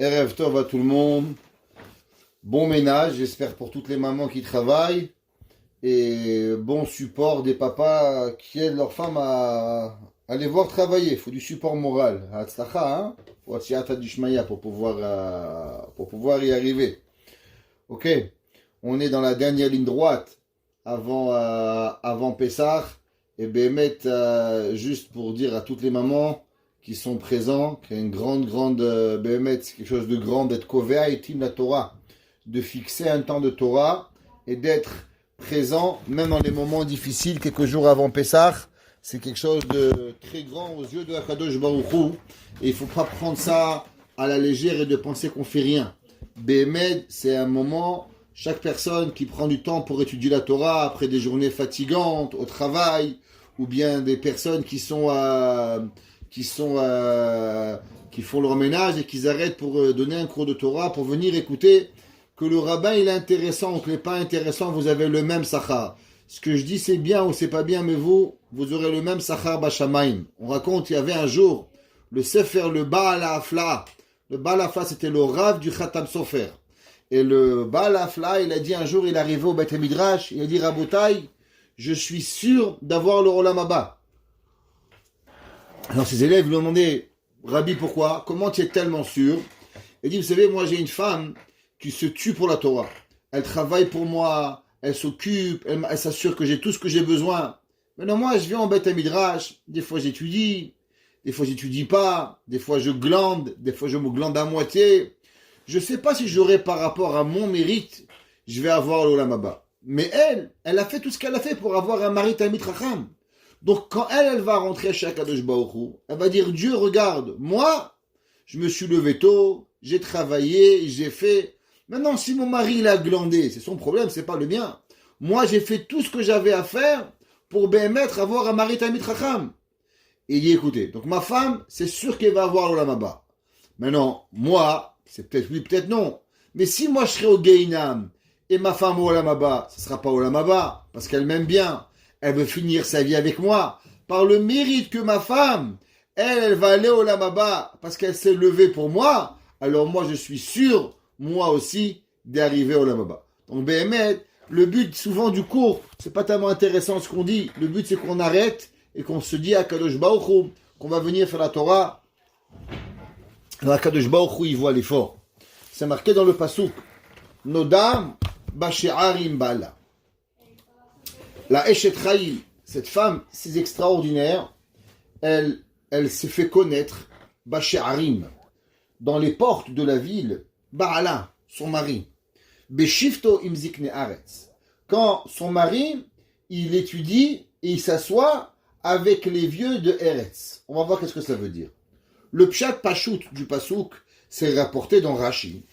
Erev Tov à tout le monde. Bon ménage, j'espère pour toutes les mamans qui travaillent. Et bon support des papas qui aident leurs femmes à les voir travailler. Il faut du support moral. Hatzlacha, hein? Faut Hatziyata Dishmaya pour pouvoir y arriver. Ok, on est dans la dernière ligne droite avant Pessah. Et Bémet, juste pour dire à toutes les mamans qui sont présents, qu'il y a une grande Bémet, c'est quelque chose de grand, d'être Kovea et Tim la Torah, de fixer un temps de Torah et d'être présent, même dans les moments difficiles, quelques jours avant Pessah. C'est quelque chose de très grand aux yeux de Akadosh Baruch Hu. Et il ne faut pas prendre ça à la légère et de penser qu'on fait rien. Bémet, c'est un moment, chaque personne qui prend du temps pour étudier la Torah après des journées fatigantes, au travail, ou bien des personnes qui font leur ménage et qui arrêtent pour donner un cours de Torah, pour venir écouter que le rabbin il est intéressant ou qu'il n'est pas intéressant, vous avez le même sachar. Ce que je dis c'est bien ou c'est pas bien, mais vous aurez le même sachar bashamaim. On raconte, il y avait un jour le Sefer, le Baal Hafla. Le Baal Hafla, c'était le Rav du Khatam Sofer. Et le Baal Hafla, il a dit un jour, il est arrivé au Beth Midrash, il a dit Rabotai, je suis sûr d'avoir le Olam Haba. Alors ses élèves lui ont demandé, Rabbi, pourquoi? Comment tu es tellement sûr? Il dit, vous savez, moi j'ai une femme qui se tue pour la Torah. Elle travaille pour moi, elle s'occupe, elle s'assure que j'ai tout ce que j'ai besoin. Maintenant moi, je viens en Beth Midrash, des fois j'étudie pas, des fois je glande, des fois je me glande à moitié. Je sais pas si j'aurai par rapport à mon mérite, je vais avoir l'Olam Haba. Mais elle a fait tout ce qu'elle a fait pour avoir un mari Talmid Chacham. Donc quand elle va rentrer chez Akadosh Baruch Hu, elle va dire, Dieu, regarde, moi, je me suis levé tôt, j'ai travaillé, j'ai fait. Maintenant, si mon mari il a glandé, c'est son problème, c'est pas le mien. Moi, j'ai fait tout ce que j'avais à faire pour bémettre avoir un mari Talmid Chacham. Et il dit, écoutez, donc ma femme, c'est sûr qu'elle va avoir l'Olam Haba. Maintenant, moi, c'est peut-être oui, peut-être non. Mais si moi je serais au Gehinam et ma femme au Olam Haba, ce ne sera pas au Olam Haba, parce qu'elle m'aime bien. Elle veut finir sa vie avec moi. Par le mérite que ma femme, elle va aller au Olam Haba, parce qu'elle s'est levée pour moi, alors moi je suis sûr, moi aussi, d'arriver au Olam Haba. Donc Béhémet, le but souvent du cours, c'est pas tellement intéressant ce qu'on dit. Le but c'est qu'on arrête et qu'on se dit à Kadosh Baruch Hu, qu'on va venir faire la Torah. Alors Kadosh Baruch Hu, il voit l'effort. C'est marqué dans le Pasuk. Nodam Bashe'arim Bala. La Eshet Chayil, cette femme, c'est extraordinaire. Elle s'est fait connaître Bashe'arim, dans les portes de la ville, Baala, son mari. Beshifto imzikne aretz. Quand son mari, il étudie et il s'assoit avec les vieux de Eretz. On va voir qu'est-ce que ça veut dire. Le pshat pachout du pasouk, c'est rapporté dans Rashi.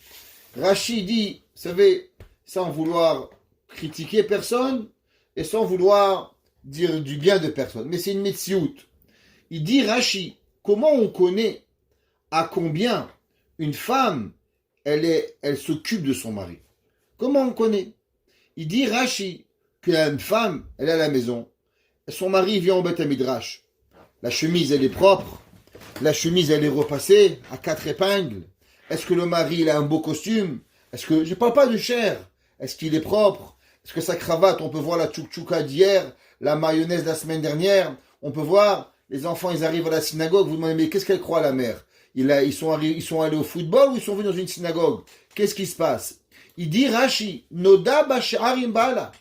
Rashi dit, vous savez, sans vouloir critiquer personne et sans vouloir dire du bien de personne, mais c'est une metsiout. Il dit Rashi, comment on connaît à combien une femme, elle s'occupe de son mari? Comment on connaît? Il dit Rashi qu'une femme, elle est à la maison, son mari vient au Beth Midrash. La chemise, elle est propre. La chemise, elle est repassée à 4 épingles. Est-ce que le mari, il a un beau costume? Est-ce que, je parle pas de chair. Est-ce qu'il est propre? Est-ce que sa cravate, on peut voir la tchouk-tchouka d'hier, la mayonnaise de la semaine dernière? On peut voir, les enfants, ils arrivent à la synagogue, vous demandez, mais qu'est-ce qu'elle croit, la mère? Ils sont allés au football ou ils sont venus dans une synagogue? Qu'est-ce qui se passe? Il dit, Rashi, Noda Basharim Bala.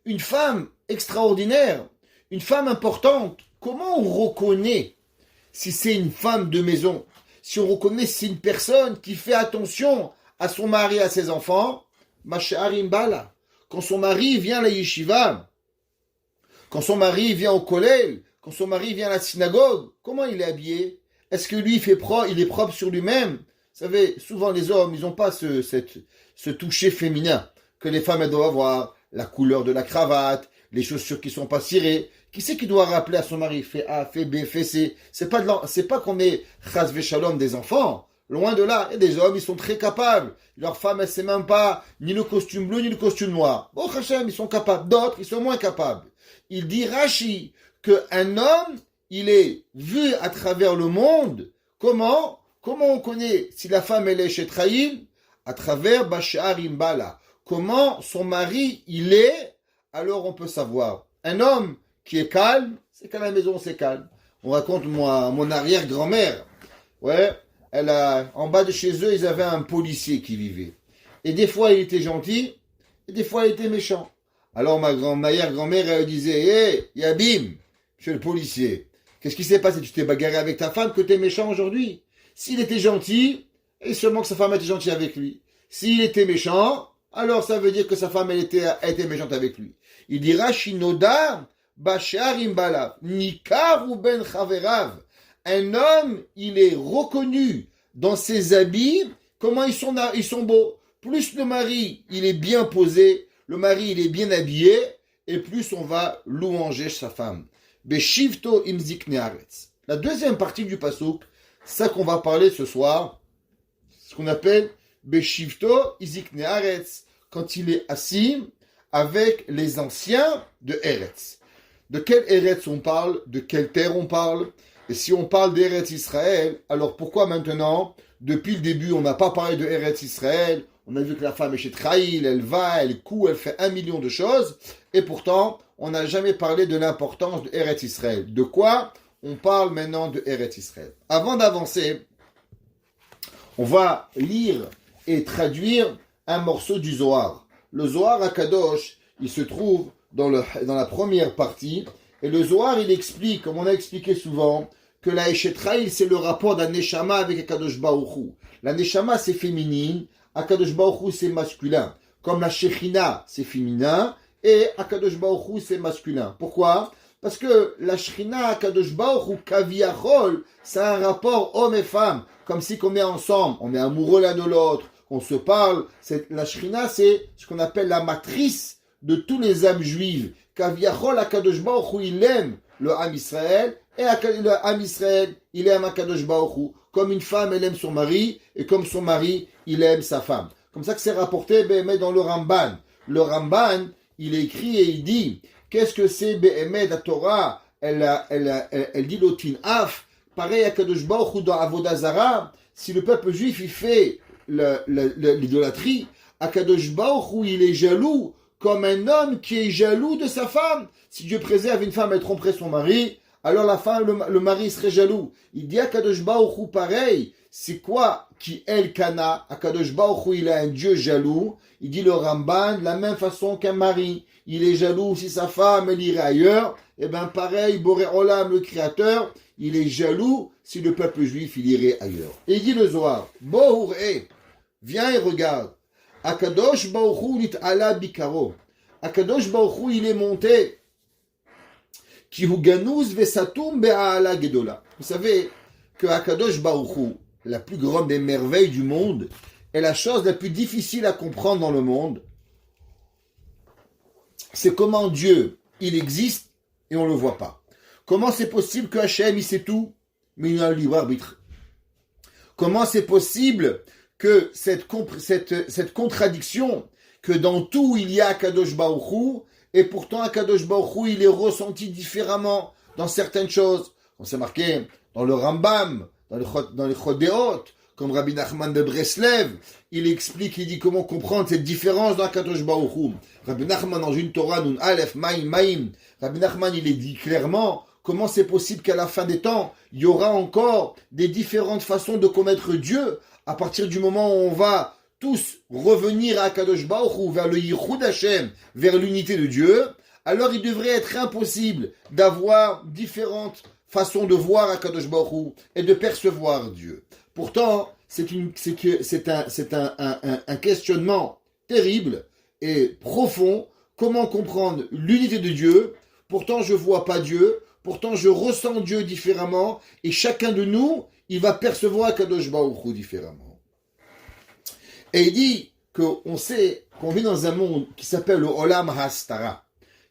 Une femme extraordinaire, une femme importante. Comment on reconnaît si c'est une femme de maison? Si on reconnaît si c'est une personne qui fait attention à son mari, à ses enfants, Basharim Bala. Quand son mari vient à la yeshiva, quand son mari vient au kollel, quand son mari vient à la synagogue, comment il est habillé? Est-ce que lui il est propre sur lui-même? Vous savez, souvent les hommes, ils n'ont pas ce toucher féminin que les femmes elles doivent avoir, la couleur de la cravate, les chaussures qui sont pas cirées. Qui c'est qui doit rappeler à son mari? Fais A, fais B, fais C. C'est pas qu'on est chas v'shalom des enfants. Loin de là. Et des hommes, ils sont très capables. Leur femme, elle sait même pas ni le costume bleu, ni le costume noir. Bon, Hachem, ils sont capables. D'autres, ils sont moins capables. Il dit Rashi qu'un homme, il est vu à travers le monde. Comment? Comment on connaît si la femme elle est chez Traïl? À travers Bashar Imbala. Comment son mari il est? Alors on peut savoir. Un homme qui est calme, c'est qu'à la maison c'est calme. On raconte mon arrière-grand-mère. Ouais, en bas de chez eux, ils avaient un policier qui vivait. Et des fois il était gentil, et des fois il était méchant. Alors ma arrière-grand-mère elle disait, hé, Yabim, monsieur le policier, qu'est-ce qui s'est passé? Tu t'es bagarré avec ta femme que t'es méchant aujourd'hui? S'il était gentil, et seulement que sa femme était gentille avec lui. S'il était méchant, alors ça veut dire que sa femme elle était méchante avec lui. Il dira Shinoda Bashar Imbala Nikar ou Ben Chaverav. Un homme, il est reconnu dans ses habits, comment ils sont beaux. Plus le mari, il est bien posé, le mari, il est bien habillé, et plus on va louanger sa femme. Beshivto imzik nearetz. La deuxième partie du pasuk, ça qu'on va parler ce soir, ce qu'on appelle Beshivto imzik nearetz, quand il est assis avec les anciens de Eretz. De quel Eretz on parle? De quelle terre on parle? Et si on parle d'Eretz Israël, alors pourquoi maintenant, depuis le début, on n'a pas parlé de Eretz Israël? On a vu que la femme est chez Traïl, elle va, elle coud, elle fait 1 million de choses, et pourtant, on n'a jamais parlé de l'importance de Eretz Israël. De quoi on parle maintenant de Eretz Israël? Avant d'avancer, on va lire et traduire un morceau du Zohar. Le Zohar à Kadosh, il se trouve dans la première partie, et le Zohar, il explique, comme on a expliqué souvent, que la Eshetraïl, c'est le rapport d'un Neshama avec Akadosh Baruch Hu. La Neshama, c'est féminine, Akadosh Baruch Hu, c'est masculin. Comme la Shechina, c'est féminin, et Akadosh Baruch Hu, c'est masculin. Pourquoi? Parce que la Shechina, Akadosh Baruch Hu, Kaviachol, c'est un rapport homme et femme, comme si qu'on est ensemble, on est amoureux l'un de l'autre, on se parle. La Shechina, c'est ce qu'on appelle la matrice de tous les âmes juives. Kaviachol, Akadosh Baruch Hu, il aime le Ham Israël, et le Ham Israël, il aime Akadosh Baruch Hu. Comme une femme, elle aime son mari, et comme son mari, il aime sa femme. Comme ça que c'est rapporté, mais dans le Ramban. Le Ramban, il écrit et il dit, qu'est-ce que c'est Be'emet, la Torah, elle dit l'otin af, pareil à Kadosh Baruch Hu dans Avodah Zara, si le peuple juif, il fait l'idolâtrie, Akadosh Baruch Hu, il est jaloux, comme un homme qui est jaloux de sa femme. Si Dieu préserve une femme, elle tromperait son mari, alors la femme, le mari serait jaloux. Il dit à Kadosh Baruch Hu pareil, c'est quoi qui El Kana? Akadosh Baruch Hu, il est un Dieu jaloux. Il dit le Ramban, de la même façon qu'un mari. Il est jaloux si sa femme, elle irait ailleurs. Et bien pareil, Boré Olam, le Créateur, il est jaloux si le peuple juif, il irait ailleurs. Et il dit le Zohar, Bohur, viens et regarde. Akadosh Baruch Hu nit'ala bikaro. Akadosh Baruch Hu, il est monté. Vous savez que Akadosh Baruch Hu, la plus grande des merveilles du monde, est la chose la plus difficile à comprendre dans le monde. C'est comment Dieu, il existe et on ne le voit pas. Comment c'est possible que Hachem, il sait tout, mais il a un libre arbitre? Comment c'est possible que cette contradiction, que dans tout il y a Akadosh Baruch Hu, et pourtant Akadosh Baruch Hu, il est ressenti différemment dans certaines choses. On s'est marqué dans le Rambam, dans les Chodéot, comme Rabbi Nachman de Breslev, il explique, il dit comment comprendre cette différence dans Akadosh Baruch Hu. Rabbi Nachman dans une Torah, Nun Aleph, Maïm, Rabbi Nachman, il est dit clairement comment c'est possible qu'à la fin des temps, il y aura encore des différentes façons de connaître Dieu à partir du moment où on va tous revenir à Akadosh Baruch Hu, vers le Yichud Hashem, vers l'unité de Dieu, alors il devrait être impossible d'avoir différentes façons de voir Akadosh Baruch Hu et de percevoir Dieu. Pourtant, c'est un questionnement terrible et profond. Comment comprendre l'unité de Dieu? Pourtant, je ne vois pas Dieu. Pourtant, je ressens Dieu différemment. Et chacun de nous, il va percevoir Akadosh Baruch Hu différemment. Et il dit qu'on sait qu'on vit dans un monde qui s'appelle le Olam HaHastara.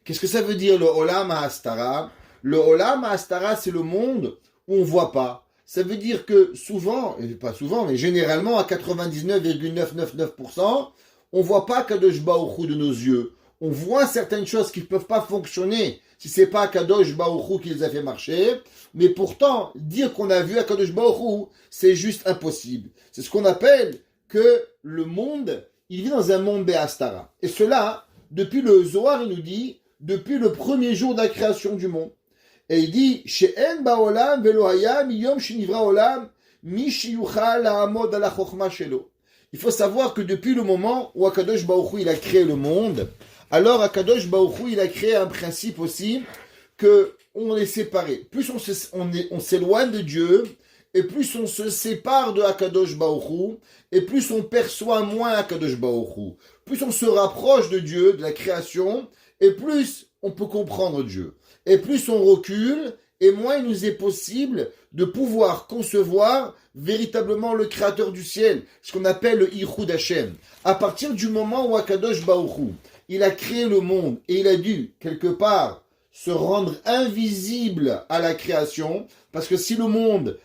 Qu'est-ce que ça veut dire le Olam HaHastara? Le Olam HaHastara, c'est le monde où on ne voit pas. Ça veut dire que souvent, et pas souvent, mais généralement à 99,999%, on ne voit pas Kadosh Baruch Hu de nos yeux. on voit certaines choses qui ne peuvent pas fonctionner si c'est pas Akadosh Baruch Hu qui les a fait marcher, mais pourtant, dire qu'on a vu Akadosh Baruch Hu, c'est juste impossible. C'est ce qu'on appelle que le monde, il vit dans un monde Béastara. Et cela, depuis le Zohar, il nous dit, depuis le premier jour de la création du monde. Et il dit, She'en ba'olam velo haya miyom shenivra olam mi sheyuchal la'amod ala chokhma shelo. Il faut savoir que depuis le moment où Akadosh Baruch Hu, il a créé le monde, alors Akadosh Baruch Hu, il a créé un principe aussi que on est séparés. Plus on s'éloigne de Dieu, et plus on se sépare de Akadosh Baruch Hu, et plus on perçoit moins Akadosh Baruch Hu. Plus on se rapproche de Dieu, de la création, et plus on peut comprendre Dieu. Et plus on recule, et moins il nous est possible de pouvoir concevoir véritablement le créateur du ciel, ce qu'on appelle le Yichud Hashem. À partir du moment où Akadosh Baruch Hu, il a créé le monde, et il a dû, quelque part, se rendre invisible à la création, parce que si le monde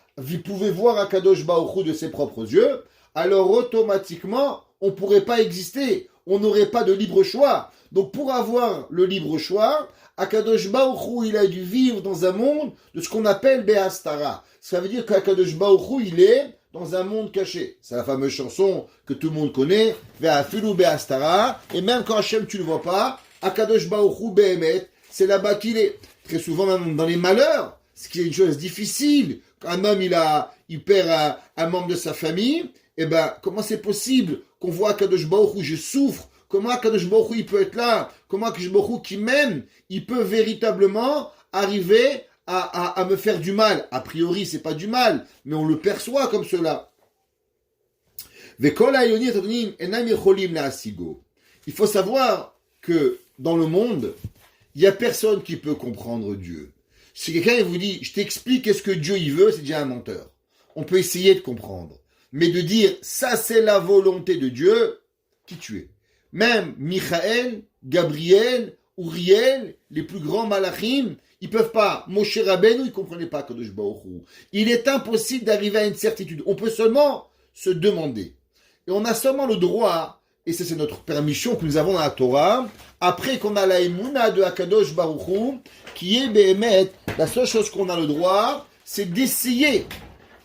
pouvait voir Akadosh Baruch Hu de ses propres yeux, alors automatiquement, on ne pourrait pas exister, on n'aurait pas de libre choix. Donc pour avoir le libre choix, Akadosh Baruch Hu, il a dû vivre dans un monde de ce qu'on appelle Béastara. Ça veut dire qu'Akadosh Baruch Hu, il est dans un monde caché. C'est la fameuse chanson que tout le monde connaît, Ve'afilu Béastara, et même quand Hachem tu ne le vois pas, Akadosh Baruch Hu Behemet, c'est là-bas qu'il est. Très souvent, même dans les malheurs, ce qui est une chose difficile, quand un homme il perd un membre de sa famille, eh ben, comment c'est possible qu'on voit Akadosh Baruch Hu, je souffre, comment Akadosh Baruch Hu, il peut être là, comment Akadosh Baruch Hu, qui m'aime, il peut véritablement arriver à me faire du mal. A priori, c'est pas du mal, mais on le perçoit comme cela. Il faut savoir que dans le monde, il n'y a personne qui peut comprendre Dieu. Si quelqu'un vous dit, je t'explique qu'est-ce que Dieu il veut, c'est déjà un menteur. On peut essayer de comprendre. Mais de dire, ça c'est la volonté de Dieu, qui tu es. Même Michael, Gabriel, Uriel, les plus grands malachim, ils peuvent pas. Moshe Rabbeinu, il comprenait pas Kadosh Baruch Hu. Il est impossible d'arriver à une certitude. On peut seulement se demander. Et on a seulement le droit, et c'est notre permission que nous avons dans la Torah, après qu'on a la Emouna de Akadosh Baruch Hu, qui est Behemet, la seule chose qu'on a le droit, c'est d'essayer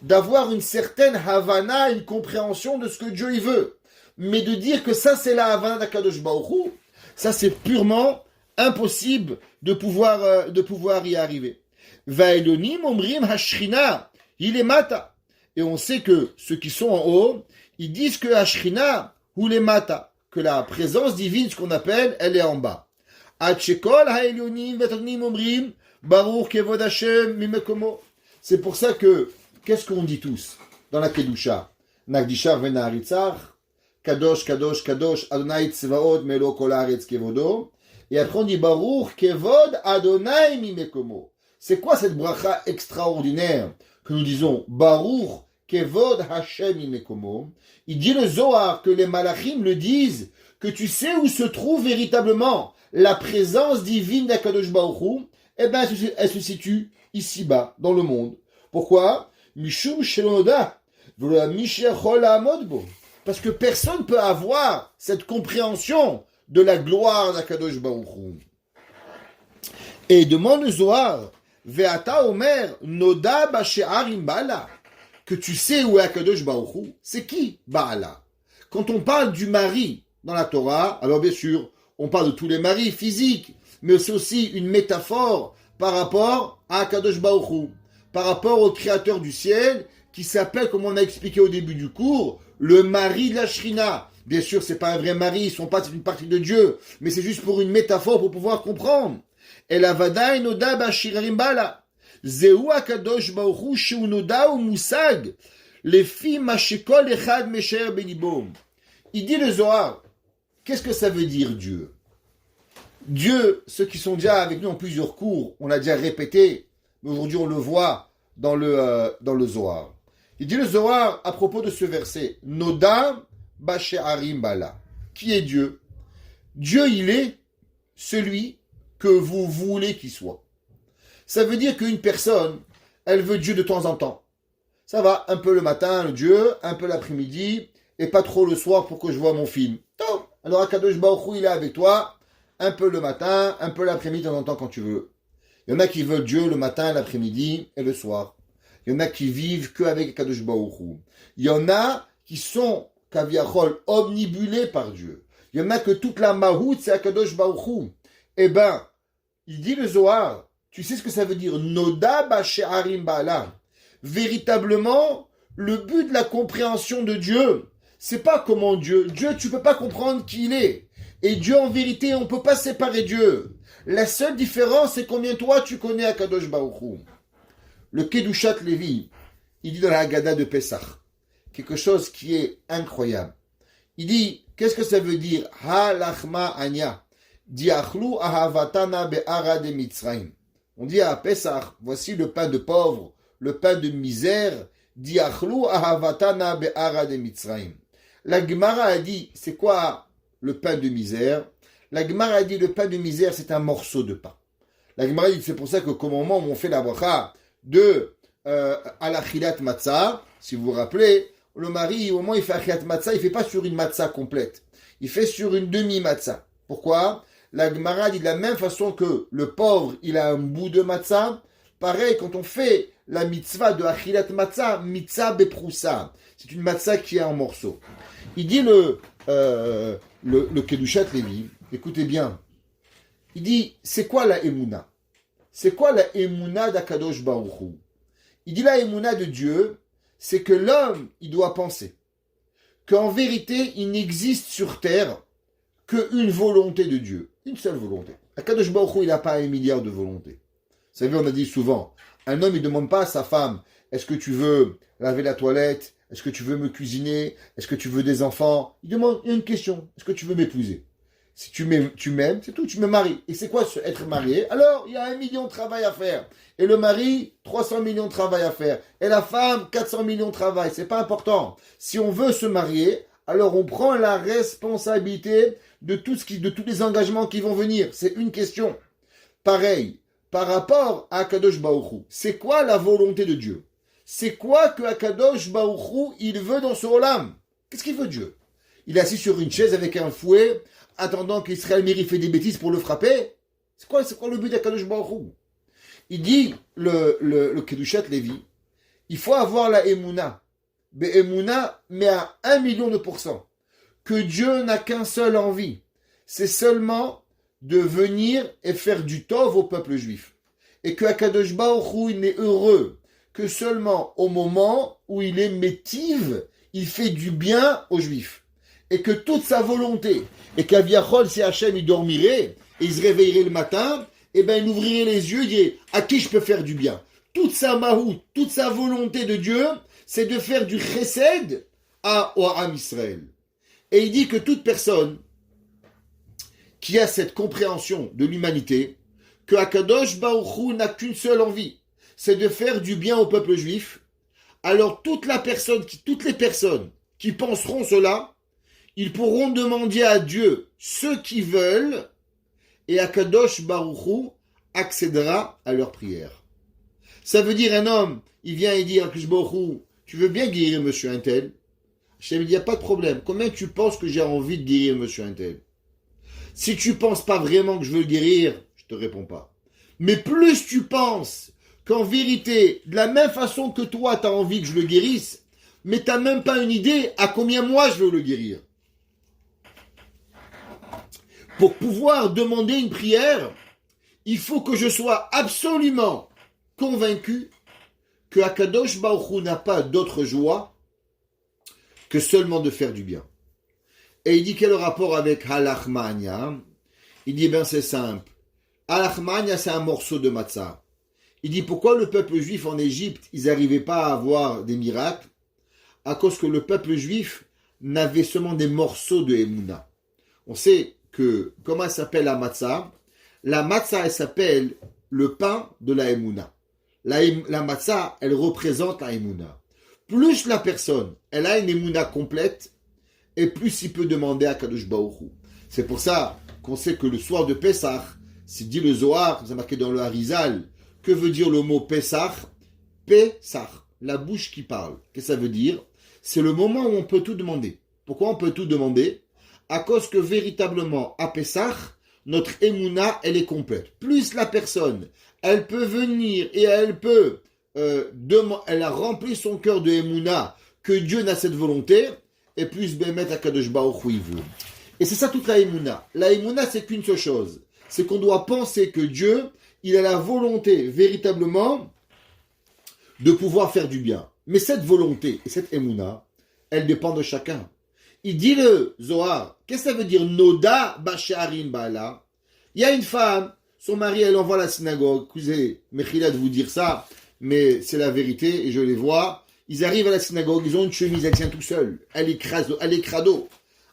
d'avoir une certaine Havana, une compréhension de ce que Dieu il veut. Mais de dire que ça c'est la Havana d'Akadosh Baruch Hu, ça c'est purement impossible de pouvoir y arriver. Vaelonim omrim hashrina, il est mata. Et on sait que ceux qui sont en haut, ils disent que hashrina, ou les mata, que la présence divine, ce qu'on appelle, elle est en bas. Atchekol haelonim vetonim omrim, baruch kevod Hashem mimekomo. C'est pour ça que, qu'est-ce qu'on dit tous dans la Kedusha? Nagdishar venaharitzach, Kadosh, Kadosh, Kadosh, Adonai Tzvaot, Melo Kol Haaretz Kevodo. Et après on dit Baruch Kevod Adonai Mimekomo. C'est quoi cette bracha extraordinaire que nous disons Baruch Kevod Hashem Mimekomo? Il dit le Zohar que les malachim le disent, que tu sais où se trouve véritablement la présence divine d'Akadosh Baruch Hu, eh bien elle se situe ici-bas, dans le monde. Pourquoi? Mishum Shelonoda, V'lo Mishechol Ha'amod Bo. Parce que personne ne peut avoir cette compréhension de la gloire d'Akadosh Baruch Hu. Et demande le Zohar, Ve'ata Omer, Noda Ba'She'arim Ba'ala, que tu sais où est Akadosh Baruch Hu, c'est qui Ba'ala? Quand on parle du mari dans la Torah, alors bien sûr, on parle de tous les maris physiques, mais c'est aussi une métaphore par rapport à Akadosh Baruch Hu, par rapport au Créateur du ciel, qui s'appelle, comme on a expliqué au début du cours, le mari de la Shrina. Bien sûr, c'est pas un vrai mari, c'est une partie de Dieu, mais c'est juste pour une métaphore pour pouvoir comprendre. El avada enoda b'ashirarim bala. Zeu akadosh baruch hu shu noda u musag. Lefi mashekol echad mesher benibom. Il dit le Zohar, qu'est-ce que ça veut dire Dieu? Dieu, ceux qui sont déjà avec nous en plusieurs cours, on l'a déjà répété, mais aujourd'hui on le voit dans le Zohar. Il dit le Zohar à propos de ce verset, Noda Ba'She'arim Bala. Qui est Dieu? Dieu, il est celui que vous voulez qu'il soit. Ça veut dire qu'une personne, elle veut Dieu de temps en temps. Ça va, un peu le matin, le Dieu, un peu l'après-midi, et pas trop le soir pour que je vois mon film. Alors Akadosh Baruch Hu, il est avec toi, un peu le matin, un peu l'après-midi, de temps en temps quand tu veux. Il y en a qui veulent Dieu le matin, l'après-midi et le soir. Il y en a qui vivent qu'avec Kadosh Baruch Hu. Il y en a qui sont, kaviachol, omnibulés par Dieu. Il y en a que toute la mahout, c'est Kadosh Baruch Hu. Eh ben, il dit le Zohar, tu sais ce que ça veut dire? Noda ba'she'arim ba'ala. Véritablement, le but de la compréhension de Dieu, c'est pas comment Dieu, tu peux pas comprendre qui il est. Et Dieu, en vérité, on peut pas séparer Dieu. La seule différence, c'est combien toi tu connais Akadosh Baruch Hu. Le Kedushat Levi, il dit dans la Haggadah de Pessah, quelque chose qui est incroyable. Il dit, qu'est-ce que ça veut dire? Ha lachma anya, diachlu ahavatana be'ara de Mitzrayim. On dit à Pessah, voici le pain de pauvre, le pain de misère, diachlu ahavatana be'ara de Mitzrayim. La Gemara a dit, c'est quoi le pain de misère? La Gemara a dit, le pain de misère, c'est un morceau de pain. La Gemara dit, c'est pour ça qu'au moment où on fait la bracha de al-achilat matzah, si vous vous rappelez, le mari, au moment où il fait achilat matzah, il ne fait pas sur une matzah complète. Il fait sur une demi-matzah. Pourquoi? La Gemara dit de la même façon que le pauvre, il a un bout de matzah. Pareil, quand on fait la mitzvah de achilat matzah, mitzvah beproussa. C'est une matzah qui est en morceaux. Il dit le Kedushat Levi, écoutez bien, il dit, c'est quoi la Emouna? C'est quoi la Emouna d'Akadosh Baruch Hu? Il dit la Emouna de Dieu, c'est que l'homme, il doit penser qu'en vérité, il n'existe sur terre qu'une volonté de Dieu, une seule volonté. Akadosh Baruch Hu, il n'a pas 1 milliard de volontés. Vous savez, on a dit souvent, un homme, il ne demande pas à sa femme, est-ce que tu veux laver la toilette? Est-ce que tu veux me cuisiner? Est-ce que tu veux des enfants? Il demande une question, est-ce que tu veux m'épouser? Si tu m'aimes, c'est tout, tu me maries. Et c'est quoi être marié? Alors, il y a 1 million de travail à faire. Et le mari, 300 millions de travail à faire. Et la femme, 400 millions de travail. C'est pas important. Si on veut se marier, alors on prend la responsabilité de tous les engagements qui vont venir. C'est une question. Pareil, par rapport à Akadosh Baruch Hu, c'est quoi la volonté de Dieu? C'est quoi que Akadosh Baruch Hu, il veut dans ce olam? Qu'est-ce qu'il veut Dieu? Il est assis sur une chaise avec un fouet, attendant qu'Israël Miri fait des bêtises pour le frapper? C'est quoi le but d'Akadosh Baruch Hu? Il dit, le Kedushat Levi, il faut avoir la Emouna. Be'emouna, mais à 1 million de pourcents. Que Dieu n'a qu'un seul envie. C'est seulement de venir et faire du tov au peuple juif. Et que Akadosh Baruch Hu, il n'est heureux que seulement au moment où il est métive, il fait du bien aux juifs. Et que toute sa volonté, et qu'Aviachol, si Hachem, il dormirait, et il se réveillerait le matin, et ben il ouvrirait les yeux, il dirait, à qui je peux faire du bien? Toute sa mahout, toute sa volonté de Dieu, c'est de faire du chesed au Ham Israël. Et il dit que toute personne qui a cette compréhension de l'humanité, que Akadosh Baruch Hu n'a qu'une seule envie, c'est de faire du bien au peuple juif, alors toutes les personnes qui penseront cela, ils pourront demander à Dieu ce qu'ils veulent, et Akadosh Baruch Hu accédera à leur prière. Ça veut dire un homme, il vient et dit à Akadosh Baruch Hu, tu veux bien guérir monsieur Untel? Je lui dis, il n'y a pas de problème. Combien tu penses que j'ai envie de guérir monsieur Untel? Si tu ne penses pas vraiment que je veux le guérir, je ne te réponds pas. Mais plus tu penses qu'en vérité, de la même façon que toi, tu as envie que je le guérisse, mais tu n'as même pas une idée à combien moi je veux le guérir. Pour pouvoir demander une prière, il faut que je sois absolument convaincu que Akadosh Baruch Hu n'a pas d'autre joie que seulement de faire du bien. Et il dit quel rapport avec Halachmania? Il dit ben c'est simple. Halachmania c'est un morceau de matzah. Il dit pourquoi le peuple juif en Égypte, ils n'arrivaient pas à avoir des miracles? À cause que le peuple juif n'avait seulement des morceaux de Emouna. On sait que, comment elle s'appelle la matzah? La matzah, elle s'appelle le pain de la Emouna. La matzah, elle représente la Emouna. Plus la personne, elle a une Emouna complète, et plus il peut demander à Kadosh Baruch Hu. C'est pour ça qu'on sait que le soir de Pessah, c'est dit le Zohar, c'est marqué dans le Harizal, que veut dire le mot Pessah? Pessah, la bouche qui parle. Qu'est-ce que ça veut dire? C'est le moment où on peut tout demander. Pourquoi on peut tout demander? À cause que véritablement, à Pessah, notre émouna, elle est complète. Plus la personne, elle peut venir et elle peut, elle a rempli son cœur de émouna, que Dieu n'a cette volonté, et plus Bémet Akadosh Baruch Hu il veut. Et c'est ça toute la émouna. La émouna, c'est qu'une seule chose. C'est qu'on doit penser que Dieu, il a la volonté, véritablement, de pouvoir faire du bien. Mais cette volonté et cette émouna, elle dépend de chacun. Il dit le Zohar, qu'est-ce que ça veut dire Noda Basharim Bala? Il y a une femme, son mari, elle envoie à la synagogue. Écoutez, Mechila de vous dire ça, mais c'est la vérité et je les vois. Ils arrivent à la synagogue, ils ont une chemise, elle tient tout seule. Elle est crado.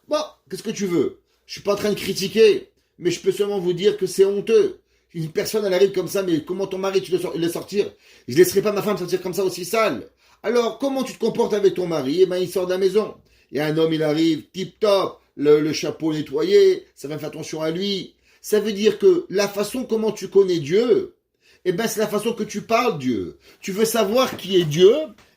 Bon, qu'est-ce que tu veux? Je suis pas en train de critiquer, mais je peux seulement vous dire que c'est honteux. Une personne, elle arrive comme ça, mais comment ton mari, tu le sortir? Je laisserai pas ma femme sortir comme ça aussi sale. Alors, comment tu te comportes avec ton mari? Eh ben, il sort de la maison. Il y a un homme, il arrive, tip-top, le chapeau nettoyé, ça va faire attention à lui. Ça veut dire que la façon comment tu connais Dieu, eh ben, c'est la façon que tu parles Dieu. Tu veux savoir qui est Dieu?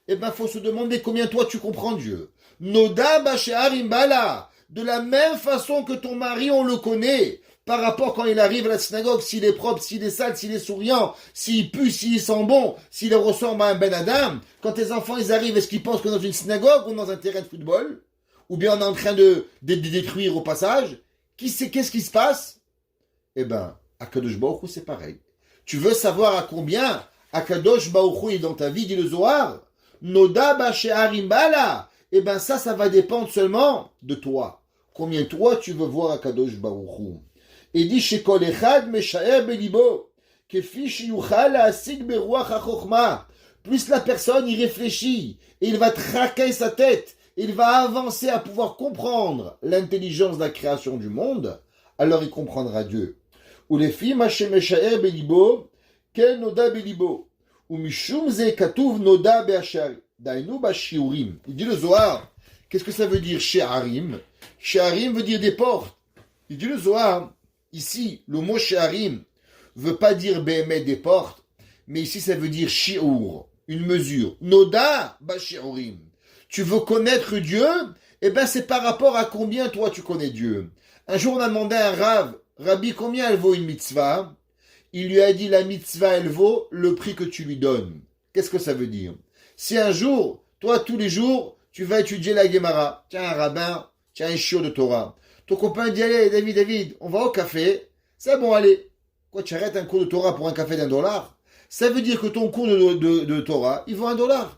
Eh ben, faut se demander combien toi tu comprends Dieu. Noda Basharim Bala. De la même façon que ton mari, on le connaît. Par rapport quand il arrive à la synagogue, s'il est propre, s'il est sale, s'il est souriant, s'il pue, s'il sent bon, s'il ressemble à un Ben Adam. Quand tes enfants ils arrivent, est-ce qu'ils pensent qu'on est dans une synagogue ou dans un terrain de football? Ou bien on est en train de détruire au passage? Qu'est-ce qui se passe? Eh ben, Akadosh Baruch Hu, c'est pareil. Tu veux savoir à combien Akadosh Baruch Hu est dans ta vie, dit le Zohar? Noda Bashe'arim Bala. Eh ben ça va dépendre seulement de toi. Combien toi tu veux voir Akadosh Baruch Hu? Et dit chez Kol Echad Meshaer Belibo, Kefi Shiyuchal Asik Beruach HaChochma. Plus la personne y réfléchit, et il va traquer sa tête, il va avancer à pouvoir comprendre l'intelligence de la création du monde, alors il comprendra Dieu. Ou les filles Meshaer Belibo, Kel Noda Belibo, ou Mishum Ze Katuv Noda Be'ashari. Dainu Bashiurim. Il dit le Zohar, qu'est-ce que ça veut dire She'arim? She'arim veut dire des portes. Il dit le Zohar, ici, le mot She'arim veut pas dire Behemet des portes, mais ici ça veut dire Shi'ur, une mesure. Noda Bashiurim. Tu veux connaître Dieu? Eh ben c'est par rapport à combien toi tu connais Dieu. Un jour on a demandé à un Rav, Rabbi, combien elle vaut une mitzvah? Il lui a dit la mitzvah elle vaut le prix que tu lui donnes. Qu'est-ce que ça veut dire? Si un jour, toi, tous les jours, tu vas étudier la Gemara, tiens un rabbin, tiens un chiot de Torah, ton copain dit, allez, David, on va au café, c'est bon, allez. Quoi, tu arrêtes un cours de Torah pour un café d'$1? Ça veut dire que ton cours de Torah, il vaut $1.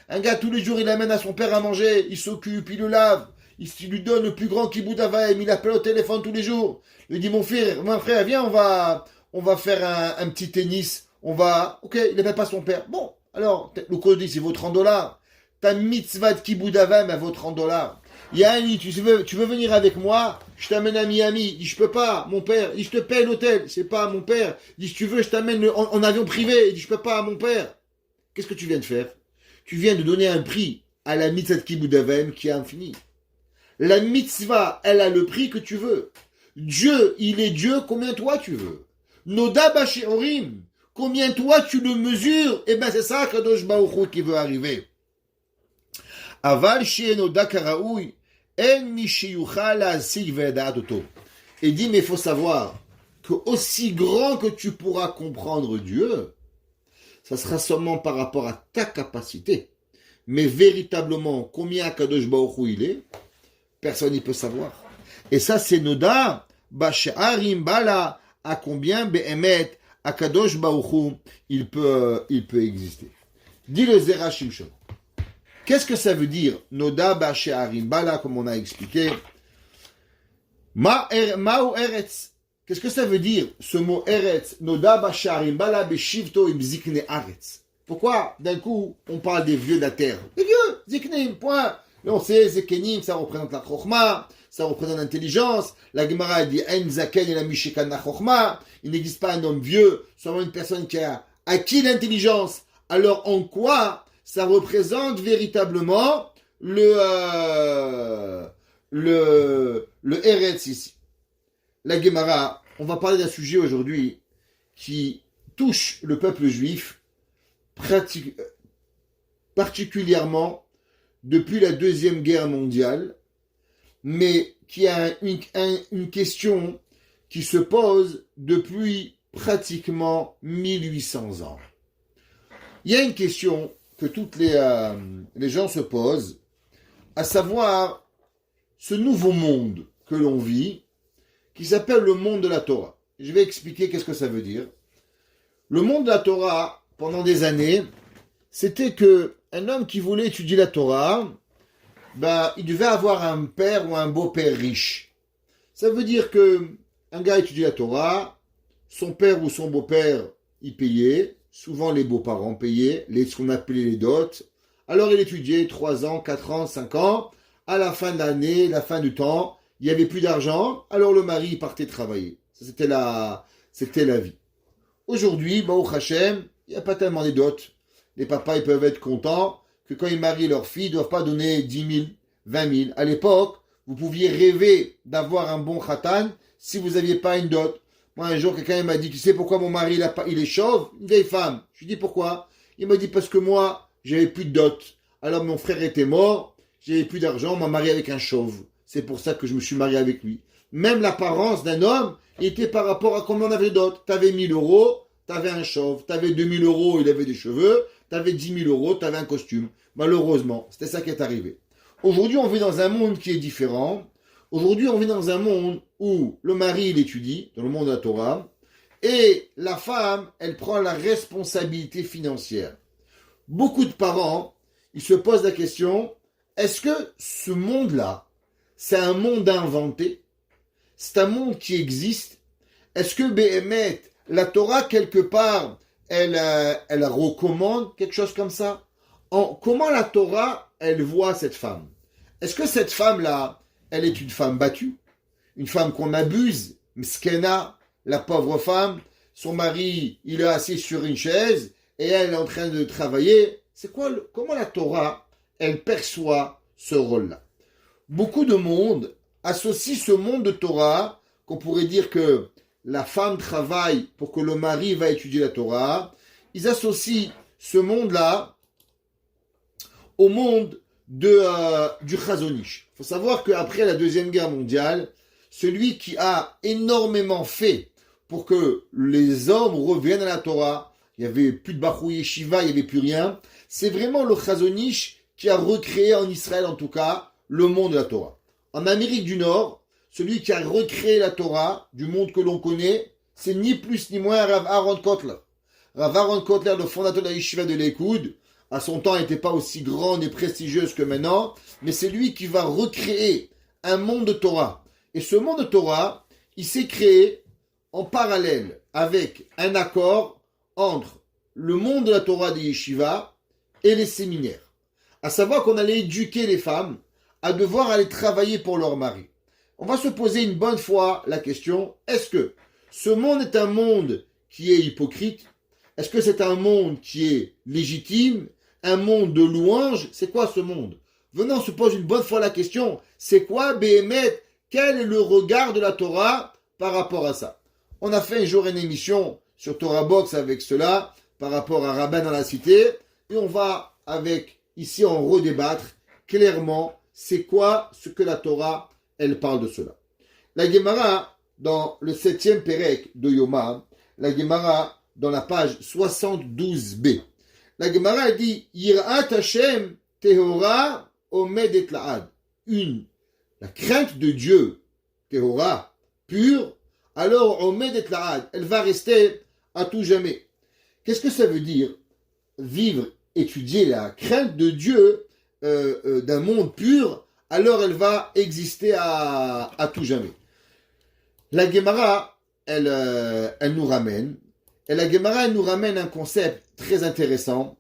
Un gars, tous les jours, il amène à son père à manger, il s'occupe, il le lave, il lui donne le plus grand kibbutz d'Avaim, il appelle au téléphone tous les jours. Il lui dit, mon frère, viens, on va faire un petit tennis, ok, il n'appelle pas son père. Bon. Alors, le code il vaut $30. Ta mitzvah de kibbutz d'Avaim, elle vaut $30. Il y a un lit, tu veux venir avec moi? Je t'amène à Miami. Il dit, je peux pas, mon père. Il dit, je te paye l'hôtel. C'est pas mon père. Il dit, si tu veux, je t'amène en avion privé. Il dit, je peux pas, mon père. Qu'est-ce que tu viens de faire? Tu viens de donner un prix à la mitzvah de kibbutz d'Avaim qui est infini. La mitzvah, elle a le prix que tu veux. Dieu, il est Dieu, combien toi tu veux? Noda Bashiurim. Combien toi tu le mesures? Eh ben c'est ça Kadosh Baruch Hu qui veut arriver. Aval she'enoda karaoui en mi sheyuchal ha'asig ve'edat oto. Et dit mais il faut savoir que aussi grand que tu pourras comprendre Dieu, ça sera seulement par rapport à ta capacité. Mais véritablement combien Kadosh Baruch Hu il est, personne n'y peut savoir. Et ça c'est Noda Basharim Bala, à combien Be'emet Akadosh Baruch Hu, il peut exister. Dit le Zera Shimshon. Qu'est-ce que ça veut dire Noda Basharim Bala, comme on a expliqué? Ma'u Eretz. Qu'est-ce que ça veut dire ce mot Eretz? Noda Basharim Bala Beshivto im Zikne Aretz. Pourquoi d'un coup on parle des vieux de la terre? Les vieux, Ziknim, point. Et on sait, Zekenim, ça représente la Chokhmah, ça représente l'intelligence. La Gemara dit En Zaken et la Mishikan la Chokhmah. Il n'existe pas un homme vieux, seulement une personne qui a acquis l'intelligence. Alors en quoi ça représente véritablement le Eretz ici? La Gemara, on va parler d'un sujet aujourd'hui qui touche le peuple juif particulièrement depuis la Deuxième Guerre mondiale, mais qui a une question qui se pose depuis pratiquement 1800 ans. Il y a une question que toutes les gens se posent, à savoir ce nouveau monde que l'on vit, qui s'appelle le monde de la Torah. Je vais expliquer qu'est-ce que ça veut dire. Le monde de la Torah, pendant des années, c'était que un homme qui voulait étudier la Torah, il devait avoir un père ou un beau-père riche. Ça veut dire que un gars étudie la Torah, son père ou son beau-père y payait, souvent les beaux-parents payaient, ce qu'on appelait les dots. Alors il étudiait 3 ans, 4 ans, 5 ans. À la fin de l'année, la fin du temps, il n'y avait plus d'argent, alors le mari partait travailler. Ça, c'était la vie. Aujourd'hui, Baruch Hashem, il n'y a pas tellement de dots. Les papas, ils peuvent être contents que quand ils marient leur fille, ils ne doivent pas donner 10 000, 20 000. À l'époque, vous pouviez rêver d'avoir un bon khatan si vous n'aviez pas une dot. Moi, un jour, quelqu'un m'a dit, tu sais pourquoi mon mari, il est chauve? Une vieille femme. Je lui dis pourquoi? Il m'a dit, parce que moi, j'avais plus de dot. Alors, mon frère était mort, j'avais plus d'argent, on m'a marié avec un chauve. C'est pour ça que je me suis marié avec lui. Même l'apparence d'un homme était par rapport à combien on avait de dot. T'avais 1 000 euros, t'avais un chauve. T'avais 2 000 euros, il avait des cheveux. T'avais 10 000 euros, t'avais un costume. Malheureusement, c'était ça qui est arrivé. Aujourd'hui, on vit dans un monde qui est différent. Aujourd'hui, on vit dans un monde où le mari, il étudie, dans le monde de la Torah, et la femme, elle prend la responsabilité financière. Beaucoup de parents, ils se posent la question, est-ce que ce monde-là, c'est un monde inventé? C'est un monde qui existe? Est-ce que Béhémet, la Torah, quelque part, elle recommande quelque chose comme ça? Comment la Torah, elle voit cette femme? Est-ce que cette femme-là, elle est une femme battue? Une femme qu'on abuse? Mskena, la pauvre femme, son mari, il est assis sur une chaise et elle est en train de travailler. Comment la Torah, elle perçoit ce rôle-là? Beaucoup de monde associe ce monde de Torah, qu'on pourrait dire que la femme travaille pour que le mari va étudier la Torah. Ils associent ce monde-là au monde du Chazonish. Il faut savoir qu'après la Deuxième Guerre mondiale, celui qui a énormément fait pour que les hommes reviennent à la Torah, il n'y avait plus de Bachou Yeshiva, il n'y avait plus rien, c'est vraiment le Chazonish qui a recréé en Israël en tout cas le monde de la Torah. En Amérique du Nord, celui qui a recréé la Torah du monde que l'on connaît, c'est ni plus ni moins Rav Aaron Kotler. Rav Aaron Kotler, le fondateur de la Yeshiva de l'Ekoud, à son temps, n'était pas aussi grande et prestigieuse que maintenant, mais c'est lui qui va recréer un monde de Torah. Et ce monde de Torah, il s'est créé en parallèle avec un accord entre le monde de la Torah des Yeshiva et les séminaires. À savoir qu'on allait éduquer les femmes à devoir aller travailler pour leur mari. On va se poser une bonne fois la question, est-ce que ce monde est un monde qui est hypocrite? Est-ce que c'est un monde qui est légitime? Un monde de louanges? C'est quoi ce monde? Venons, on se pose une bonne fois la question, c'est quoi Béhémet? Quel est le regard de la Torah par rapport à ça? On a fait un jour une émission sur Torah Box avec cela, par rapport à Rabbin dans la cité, et on va ici en redébattre clairement, c'est quoi ce que la Torah, elle parle de cela. La Gemara, dans le 7e Pérec de Yoma, la Gemara, dans la page 72b, la Gemara dit Yirat Hashem Tehora Omed et Laad. La crainte de Dieu, Tehora, pure, alors Omed et Laad, elle va rester à tout jamais. Qu'est-ce que ça veut dire? Vivre, étudier la crainte de Dieu d'un monde pur, alors elle va exister à tout jamais. La Gemara, elle nous ramène. Et la Gemara, elle nous ramène un concept très intéressant.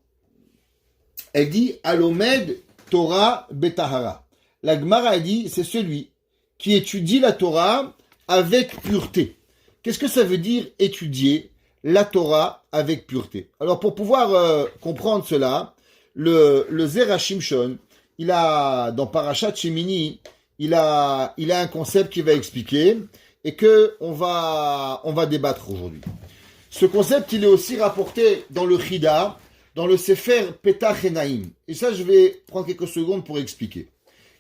Elle dit Alomed Torah Betahara. La Gemara, elle dit c'est celui qui étudie la Torah avec pureté. Qu'est-ce que ça veut dire étudier la Torah avec pureté? Alors pour pouvoir comprendre cela, le Zera Shimshon, il a dans Parashat Shemini, il a un concept qu'il va expliquer et que on va débattre aujourd'hui. Ce concept, il est aussi rapporté dans le Chida, dans le Sefer Petach Enaim. Et ça, je vais prendre quelques secondes pour expliquer.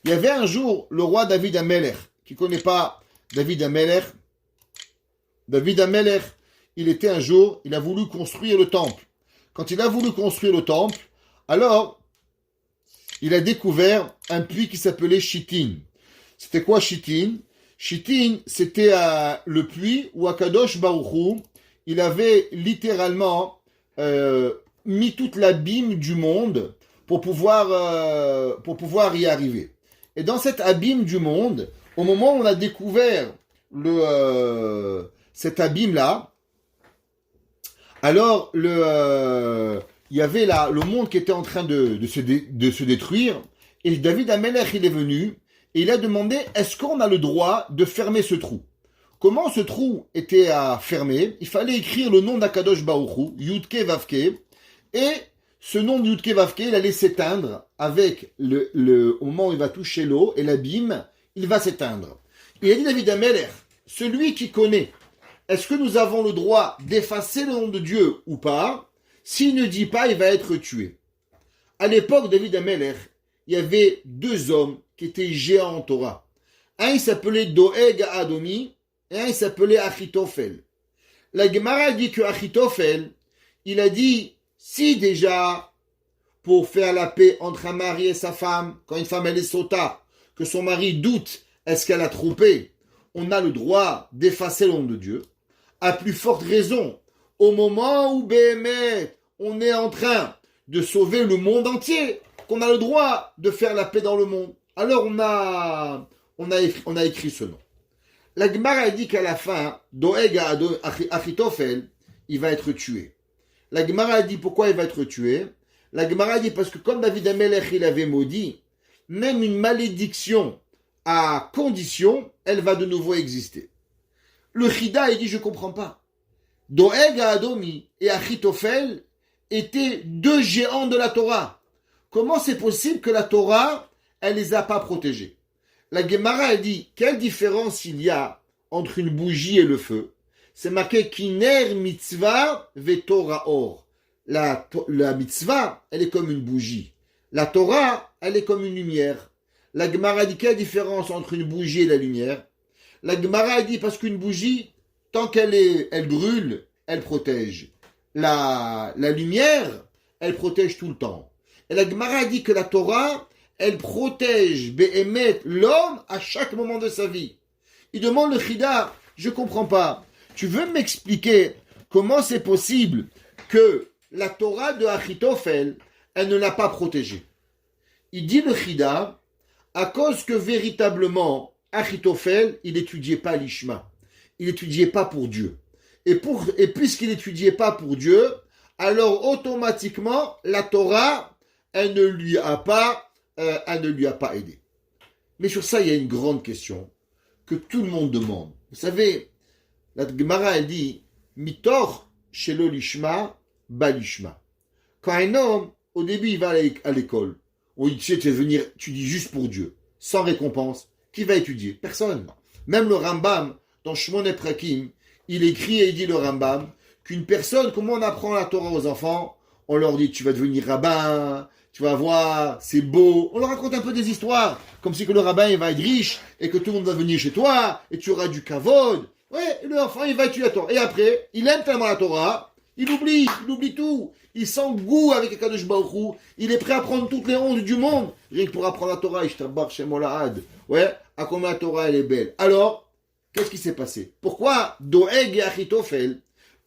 Il y avait un jour le roi David Amelech. Qui ne connaît pas David Amelech? David Amelech, il était un jour, il a voulu construire le temple. Quand il a voulu construire le temple, alors, il a découvert un puits qui s'appelait Shittin. C'était quoi Shittin? Shittin, c'était le puits où Akadosh Baruch Hu, il avait littéralement mis toute l'abîme du monde pour pouvoir y arriver. Et dans cet abîme du monde, au moment où on a découvert cet abîme-là, alors il y avait le monde qui était en train de se détruire, et David Amelech, il est venu, et il a demandé, est-ce qu'on a le droit de fermer ce trou? Comment ce trou était à fermer? Il fallait écrire le nom d'Akadosh Baruch Hu, Yudke Vavke, et ce nom de Yudke Vavke, il allait s'éteindre avec au moment où il va toucher l'eau, et l'abîme, il va s'éteindre. Il a dit David Amelech, celui qui connaît, est-ce que nous avons le droit d'effacer le nom de Dieu ou pas? S'il ne dit pas, il va être tué. À l'époque de David Amelech, il y avait deux hommes qui étaient géants en Torah. Un, il s'appelait Doeg Adomi, et un, il s'appelait Achitophel. La Gemara dit que Achitophel, il a dit, si déjà, pour faire la paix entre un mari et sa femme, quand une femme elle est sota, que son mari doute, est-ce qu'elle a trompé, on a le droit d'effacer le nom de Dieu. À plus forte raison, au moment où Béhémet, on est en train de sauver le monde entier, qu'on a le droit de faire la paix dans le monde. Alors on a écrit ce nom. La Gemara dit qu'à la fin, Doeg Achitophel, il va être tué. La Gemara dit pourquoi il va être tué. La Gemara dit parce que comme David Amelech il avait maudit, même une malédiction à condition, elle va de nouveau exister. Le Chida il dit je comprends pas. Doeg Adomi et Achitophel étaient deux géants de la Torah. Comment c'est possible que la Torah, elle les a pas protégés? La Gemara, elle dit, quelle différence il y a entre une bougie et le feu? C'est marqué Kiner mitzvah ve Torah or. La mitzvah, elle est comme une bougie. La Torah, elle est comme une lumière. La Gemara dit, quelle différence entre une bougie et la lumière? La Gemara dit, parce qu'une bougie, tant elle brûle, elle protège. La lumière, elle protège tout le temps. Et la Gemara dit que la Torah, elle protège l'homme à chaque moment de sa vie. Il demande le Chida, je comprends pas. Tu veux m'expliquer comment c'est possible que la Torah de Achitophel, elle ne l'a pas protégé? Il dit le Chida, à cause que véritablement, Achitophel, il n'étudiait pas l'Ishma. Il n'étudiait pas pour Dieu. Et puisqu'il n'étudiait pas pour Dieu, alors automatiquement, la Torah, elle ne lui a pas aidé. Mais sur ça, il y a une grande question que tout le monde demande. Vous savez, la Gemara, elle dit, Mitor shelo lishma, balishma. Quand un homme, au début, il va à l'école, où il sait, tu vas venir étudier juste pour Dieu, sans récompense, qui va étudier? Personne. Même le Rambam, dans Shmone Prakim, il écrit et il dit le Rambam, qu'une personne, comment on apprend la Torah aux enfants? On leur dit, tu vas devenir rabbin, tu vas voir, c'est beau. On leur raconte un peu des histoires, comme si que le rabbin il va être riche et que tout le monde va venir chez toi et tu auras du kavod. Ouais, et l'enfant il va étudier la Torah. Et après, il aime tellement la Torah, il oublie tout. Il sent goût avec Akadosh Baruch Hu. Il est prêt à prendre toutes les hontes du monde, rien que pour apprendre la Torah. Ishtabar Shemolahad. Ouais, à combien la Torah elle est belle. Alors, qu'est-ce qui s'est passé? Pourquoi Doeg et Achitophel,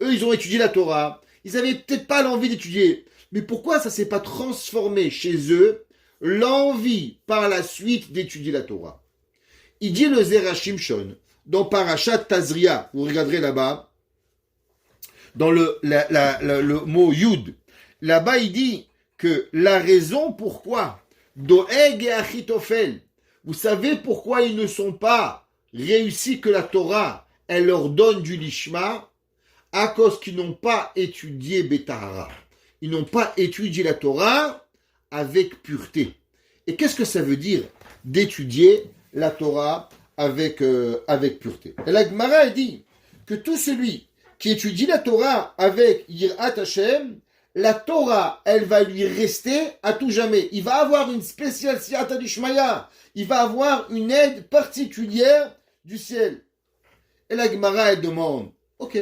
eux ils ont étudié la Torah, ils avaient peut-être pas l'envie d'étudier. Mais pourquoi ça ne s'est pas transformé chez eux l'envie par la suite d'étudier la Torah? Il dit le Zera Shimshon dans Parashat Tazria, vous regarderez là-bas, dans le mot Yud, là-bas il dit que la raison pourquoi Doeg et Achitophel, vous savez pourquoi ils ne sont pas réussis que la Torah, elle leur donne du lishma, à cause qu'ils n'ont pas étudié Betahara. Ils n'ont pas étudié la Torah avec pureté. Et qu'est-ce que ça veut dire d'étudier la Torah avec pureté? Et la Gemara dit que tout celui qui étudie la Torah avec Yirat Hashem, la Torah, elle va lui rester à tout jamais. Il va avoir une spéciale Siyata d'Ishmaya. Il va avoir une aide particulière du ciel. Et la Gemara, elle demande, Ok.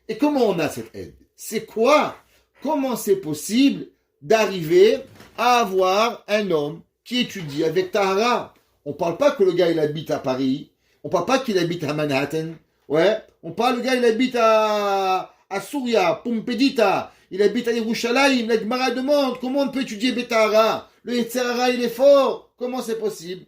Et comment on a cette aide? C'est quoi? Comment c'est possible d'arriver à avoir un homme qui étudie avec Tahara? On parle pas que le gars il habite à Paris. On parle pas qu'il habite à Manhattan. Ouais. On parle le gars il habite à Souria, Pompédita. Il habite à Yerushalayim. La Gemara demande comment on peut étudier Betahara. Le Yetzirara il est fort. Comment c'est possible?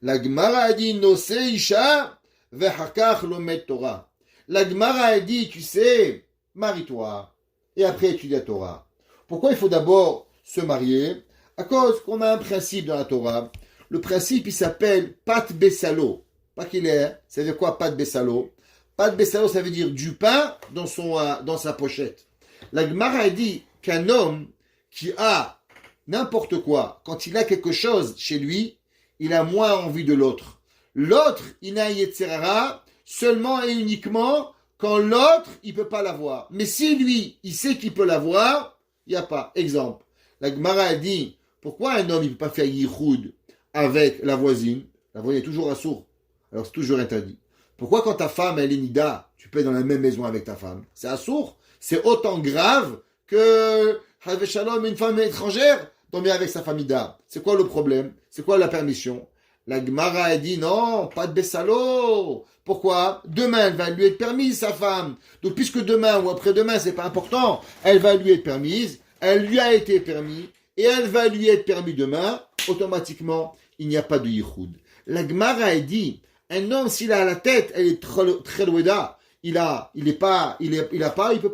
La Gemara a dit Nose Isha vehakach lomet Torah. La Gemara a dit, tu sais, marie-toi et après étudie la Torah. Pourquoi il faut d'abord se marier? À cause qu'on a un principe dans la Torah. Le principe, il s'appelle Pat Bessalo. Pas qu'il est, ça veut dire quoi Pat Bessalo? Pat Bessalo, ça veut dire du pain dans sa pochette. La Gemara a dit qu'un homme qui a n'importe quoi, quand il a quelque chose chez lui, il a moins envie de l'autre. L'autre, il a un Yetzirara seulement et uniquement quand l'autre, il peut pas l'avoir. Mais si lui, il sait qu'il peut l'avoir, il n'y a pas. Exemple, la Gemara a dit, pourquoi un homme, il ne peut pas faire yichoud avec la voisine? La voisine est toujours assourde. Alors c'est toujours interdit. Pourquoi quand ta femme, elle est nida, tu peux être dans la même maison avec ta femme? C'est assourd. C'est autant grave que, Shalom, une femme étrangère, tomber avec sa famille nida. C'est quoi le problème? C'est quoi la permission? La Gemara a dit non, pas de Bessalo. Pourquoi? Demain, elle va lui être permise, sa femme. Donc, puisque demain ou après-demain, c'est pas important, elle va lui être permise, elle lui a été permis, et elle va lui être permis demain, automatiquement, il n'y a pas de yichoud. La Gemara a dit, un homme, s'il a la tête, elle est très loéda, il peut pas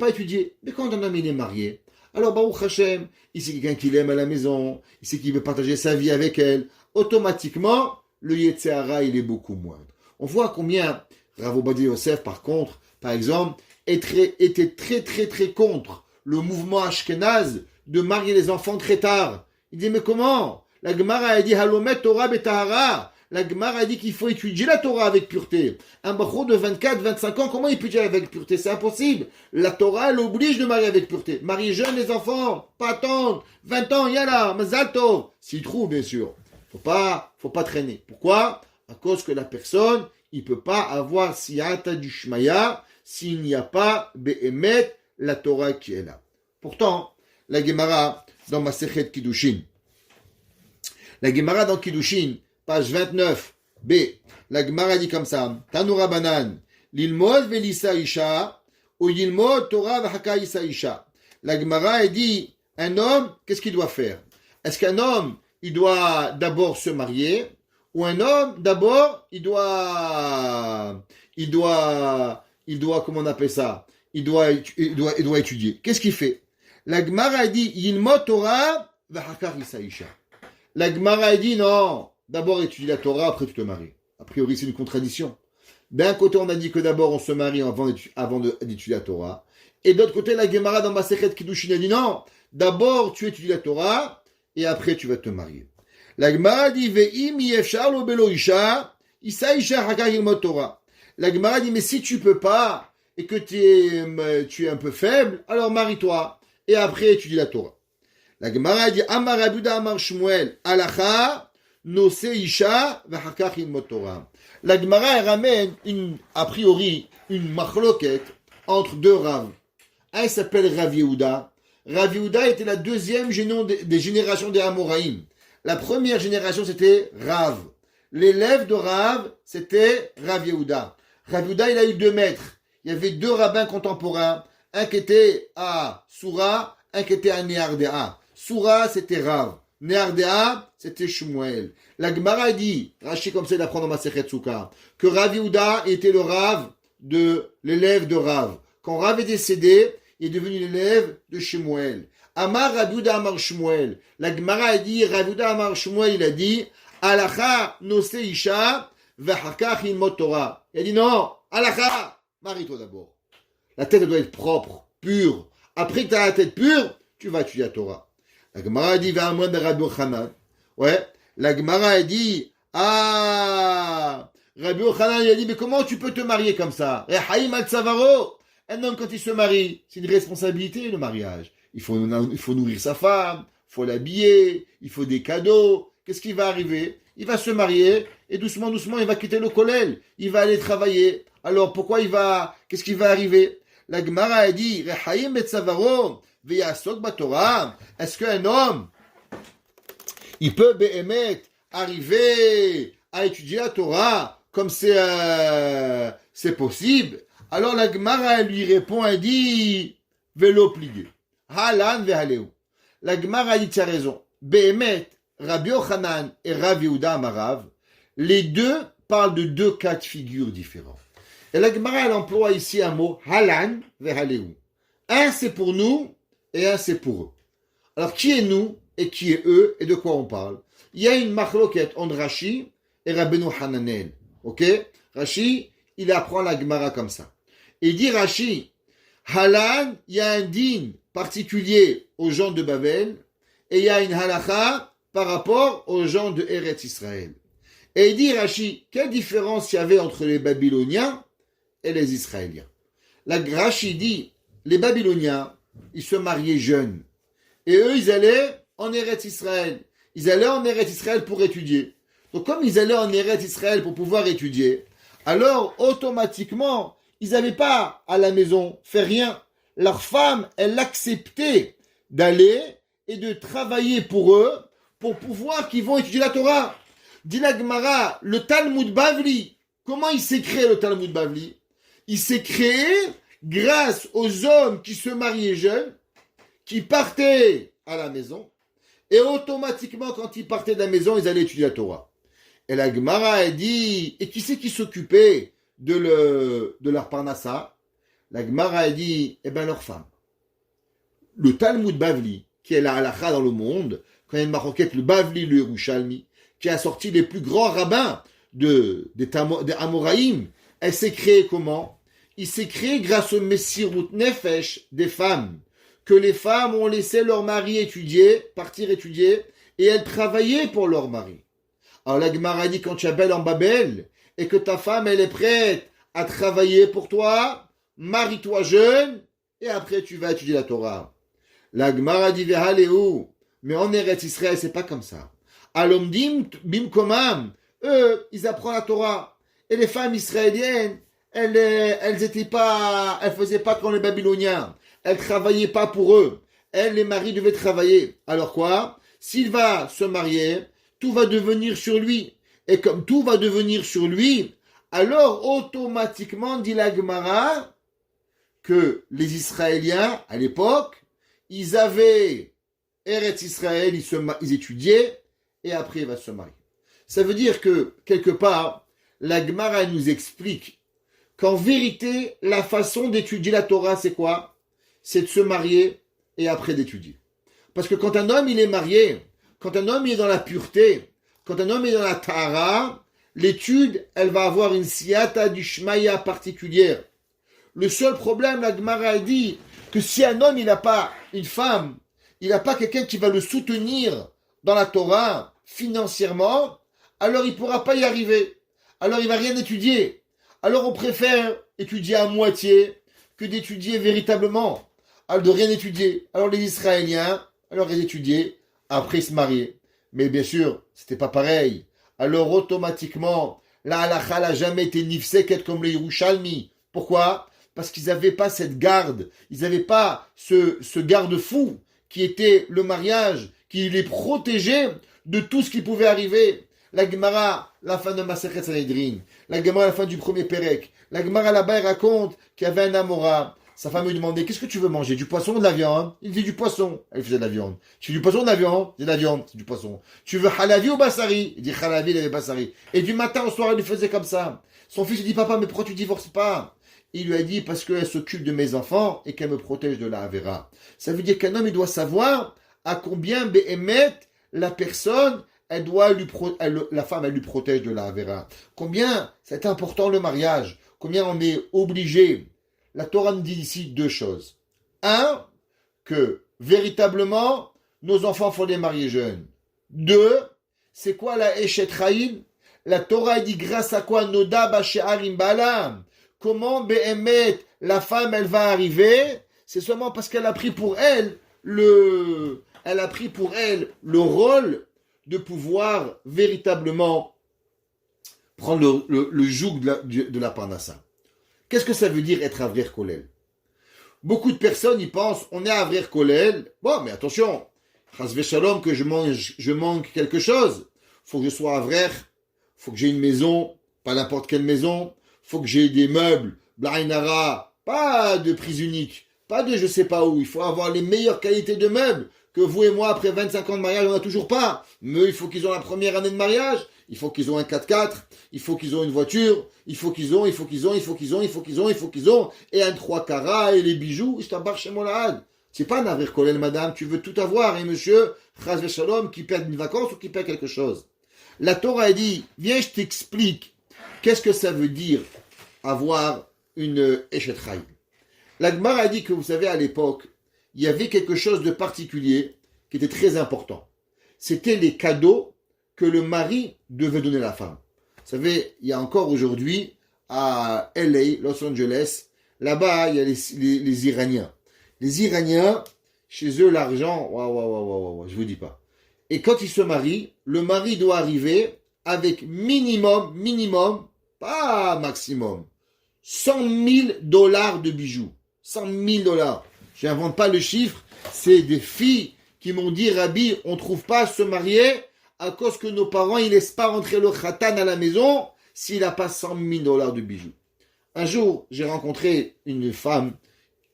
étudier. Mais quand un homme, il est marié, alors, Baruch Hashem, il sait quelqu'un qui l'aime à la maison, il sait qu'il veut partager sa vie avec elle, automatiquement, le Yetzirara, il est beaucoup moindre. On voit combien Rav Ovadia Yosef, par contre, par exemple, était très contre le mouvement Ashkenaz de marier les enfants très tard. Il dit, mais comment? La Gemara a dit, Halomet Torah betahara. La Gemara a dit qu'il faut étudier la Torah avec pureté. Un bachor de 24, 25 ans, comment il peut étudier avec pureté? C'est impossible. La Torah, elle oblige de marier avec pureté. Marier jeune les enfants, pas attendre. 20 ans, yalla, mazal tov. S'il trouve, bien sûr. Faut pas traîner. Pourquoi? À cause que la personne, il peut pas avoir siyata du shmaya s'il n'y a pas be'emet la Torah qui est là. Pourtant, la Gemara dans Masechet Kiddushin, la Gemara dans Kiddushin, page 29, B, la Gemara dit comme ça, Tanura Banan, l'ilmod velisa isha, ou l'ilmod Torah v'haka isa isha. La Gemara dit, un homme, qu'est-ce qu'il doit faire? Est-ce qu'un homme, il doit d'abord se marier, ou un homme, d'abord, il doit, comment on appelle ça? Il doit étudier. Qu'est-ce qu'il fait? La Gemara dit, Yilmod Torah v'hakar isa isha. La Gemara dit, non, d'abord étudie la Torah, après tu te maries. A priori, c'est une contradiction. D'un côté, on a dit que d'abord on se marie avant d'étudier la Torah. Et d'autre côté, la Gemara dans Masechet Kiddushin a dit, non, d'abord tu étudies la Torah, et après tu vas te marier. La Gemara dit, Ve'im yefshar lo belo isha, isa isha hakar yilmod Torah. La Gemara dit, mais si tu peux pas, et que tu es un peu faible, alors marie-toi, et après étudie la Torah. La Gemara dit, Amar Rabuda Amar Shmuel, Alacha, Nose Isha, Vahakach Yilmod Torah. La Gemara ramène a priori une machloket entre deux Rav. Un s'appelle Rav Yehuda. Rav Yehuda était la deuxième des générations des Amoraïm. La première génération, c'était Rav. L'élève de Rav, c'était Rav Yehuda. Rav Yehuda, il a eu 2 maîtres. Il y avait 2 rabbins contemporains. Un qui était à Soura, un qui était à Neardea. Soura, c'était Rav. Neardea, c'était Shmuel. La Gemara dit, Rashi comme ça d'apprendre dans Masechet Sukkah, que Rav Yehuda était le Rav de l'élève de Rav. Quand Rav est décédé, il est devenu l'élève de Shmuel. Amar Rav Yehuda Amar Shmuel. La Gemara a dit, Rav Yehuda Amar Shmuel, il a dit, Alacha nose isha v'hakach yilmod Torah. Il a dit non, Alacha, marie-toi d'abord. La tête doit être propre, pure. Après que tu as la tête pure, tu vas étudier la Torah. La Gemara a dit, Va'amran de Rabbi Yochanan. Ouais. La Gemara a dit, Rabbi Yochanan, il a dit, mais comment tu peux te marier comme ça? Rehaim al Tzavaro. Un homme, quand il se marie, c'est une responsabilité, le mariage. Il faut nourrir sa femme, il faut l'habiller, il faut des cadeaux. Qu'est-ce qui va arriver? il va se marier et doucement, doucement, il va quitter le kollel. Il va aller travailler. Alors, qu'est-ce qui va arriver? La Gemara a dit, Rechaim betzavaro, veyasok batorah. Est-ce qu'un homme, il peut arriver à étudier la Torah comme c'est possible? Alors la Gemara lui répond, elle dit, vélo plié. Halan vehaleu. La Gemara dit, tu as raison. Behemet, Rabbi Yochanan et Rav Yehuda Amarav, les deux parlent de deux cas de figure différents. Et la Gemara, elle emploie ici un mot, halan vehaleu. Un c'est pour nous et un c'est pour eux. Alors qui est nous et qui est eux et de quoi on parle? Il y a une machloket entre Rashi et Rabbeinu Hananel. Ok? Rashi, il apprend la Gemara comme ça. Il dit Rashi, halan, il y a un din particulier aux gens de Babel et il y a une halacha par rapport aux gens de Eretz Israël. Et il dit Rashi, quelle différence il y avait entre les Babyloniens et les Israéliens? La Rashi dit, les Babyloniens, ils se mariaient jeunes. Et eux, ils allaient en Eretz Israël. Ils allaient en Eretz Israël pour étudier. Donc comme ils allaient en Eretz Israël pour pouvoir étudier, alors automatiquement, ils n'avaient pas à la maison fait rien. Leur femme, elle acceptait d'aller et de travailler pour eux pour pouvoir qu'ils vont étudier la Torah. Dit la Gemara, le Talmud Bavli, comment il s'est créé le Talmud Bavli? Il s'est créé grâce aux hommes qui se mariaient jeunes, qui partaient à la maison, et automatiquement, quand ils partaient de la maison, ils allaient étudier la Torah. Et la Gemara a dit, et qui c'est qui s'occupait de leur parnassa? La Gemara a dit, eh bien leurs femmes. Le Talmud Bavli, qui est la halakha dans le monde, quand il y a une maroquette, le Bavli, le Yerushalmi, qui a sorti les plus grands rabbins des Amoraïm, elle s'est créée comment? Il s'est créé grâce au Messirut Nefesh des femmes, que les femmes ont laissé leur mari partir étudier, et elles travaillaient pour leur mari. Alors la Gemara dit, quand tu es belle en Babel, et que ta femme, elle est prête à travailler pour toi, marie-toi jeune, et après tu vas étudier la Torah. La Gemara dit, Vehaleu, mais en Eretz Israël, c'est pas comme ça. Alomdim bimkomam, eux, ils apprennent la Torah. Et les femmes israéliennes, elles faisaient pas comme les Babyloniens. Elles travaillaient pas pour eux. Elles, les maris devaient travailler. Alors quoi? S'il va se marier, tout va devenir sur lui. Et comme tout va devenir sur lui, alors automatiquement, dit la Gemara, que les Israéliens, à l'époque, ils avaient Eretz Israël, ils étudiaient, et après il va se marier. Ça veut dire que, quelque part, la Gemara nous explique qu'en vérité, la façon d'étudier la Torah, c'est quoi? C'est de se marier et après d'étudier. Parce que quand un homme il est marié, quand un homme il est dans la pureté, quand un homme est dans la Tahara, l'étude, elle va avoir une siyata du shmaya particulière. Le seul problème, la Gemara dit que si un homme il n'a pas une femme, il n'a pas quelqu'un qui va le soutenir dans la Torah financièrement, alors il ne pourra pas y arriver. Alors il ne va rien étudier. Alors on préfère étudier à moitié que d'étudier véritablement. Alors de rien étudier. Alors les Israéliens, alors ils étudiaient, après ils se mariaient. Mais bien sûr, c'était pas pareil. Alors automatiquement, la halakha n'a jamais été nifseket comme les Yerushalmi. Pourquoi? Parce qu'ils n'avaient pas cette garde. Ils n'avaient pas ce garde-fou qui était le mariage, qui les protégeait de tout ce qui pouvait arriver. La Gemara, la fin de Masechet Sanhedrin, la Gemara, la fin du premier Pérec, la Gemara là-bas raconte qu'il y avait un Amora. Sa femme lui demandait, qu'est-ce que tu veux manger? Du poisson ou de la viande? Il dit du poisson. Elle faisait de la viande. Tu veux du poisson ou de la viande? C'est de la viande, c'est du poisson. Tu veux halavi ou bassari? Il dit halavi, il avait bassari. Et du matin au soir, il lui faisait comme ça. Son fils lui dit, papa, mais pourquoi tu divorces pas? Il lui a dit, parce qu'elle s'occupe de mes enfants et qu'elle me protège de la Avera. Ça veut dire qu'un homme, il doit savoir à combien Behemet, la personne, la femme, elle lui protège de la Avera. Combien c'est important le mariage. Combien on est obligé. La Torah nous dit ici deux choses. Un, que véritablement, nos enfants font des mariés jeunes. Deux, c'est quoi la Eshet Chaim? La Torah dit grâce à quoi Noda Bashe'arim Balam. Comment Behemet, la femme, elle va arriver? C'est seulement parce qu'elle a pris pour elle le rôle de pouvoir véritablement prendre le joug de la parnassa. Qu'est-ce que ça veut dire être avrir kolel? Beaucoup de personnes y pensent, on est avrir kolel, bon mais attention, chas v'shalom que je manque quelque chose, faut que je sois avrer, faut que j'ai une maison, pas n'importe quelle maison, faut que j'ai des meubles, blainara, pas de prise unique, pas de je sais pas où, il faut avoir les meilleures qualités de meubles, que vous et moi, après 25 ans de mariage, on n'a toujours pas. Mais il faut qu'ils ont la première année de mariage, il faut qu'ils ont un 4x4, il faut qu'ils ont une voiture, il faut qu'ils ont, et un 3 carats, et les bijoux, je t'embarque chez mon lahad. C'est pas un avrir kolel, madame, tu veux tout avoir, et monsieur, chas v'shalom, qui perd une vacance ou qui perd quelque chose. La Torah a dit, viens, je t'explique, qu'est-ce que ça veut dire avoir une Eshet Chayil. La Gemara a dit que, vous savez, à l'époque, il y avait quelque chose de particulier qui était très important. C'était les cadeaux que le mari devait donner à la femme. Vous savez, il y a encore aujourd'hui, à LA, Los Angeles, là-bas, il y a les Iraniens. Les Iraniens, chez eux, l'argent, je vous dis pas. Et quand ils se marient, le mari doit arriver avec minimum, pas maximum, $100,000 de bijoux. $100,000. Je n'invente pas le chiffre, c'est des filles qui m'ont dit, Rabbi, on ne trouve pas à se marier à cause que nos parents, ils ne laissent pas rentrer le khatan à la maison s'il n'a pas $100,000 de bijoux. Un jour, j'ai rencontré une femme,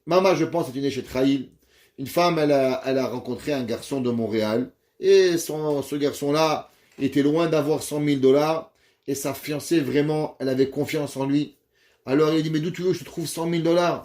Mama, je pense, c'est une Eshet Chayil. Une femme, elle a rencontré un garçon de Montréal, et ce garçon-là était loin d'avoir $100,000, et sa fiancée, vraiment, elle avait confiance en lui. Alors, il a dit, mais d'où tu veux que je te trouve $100,000?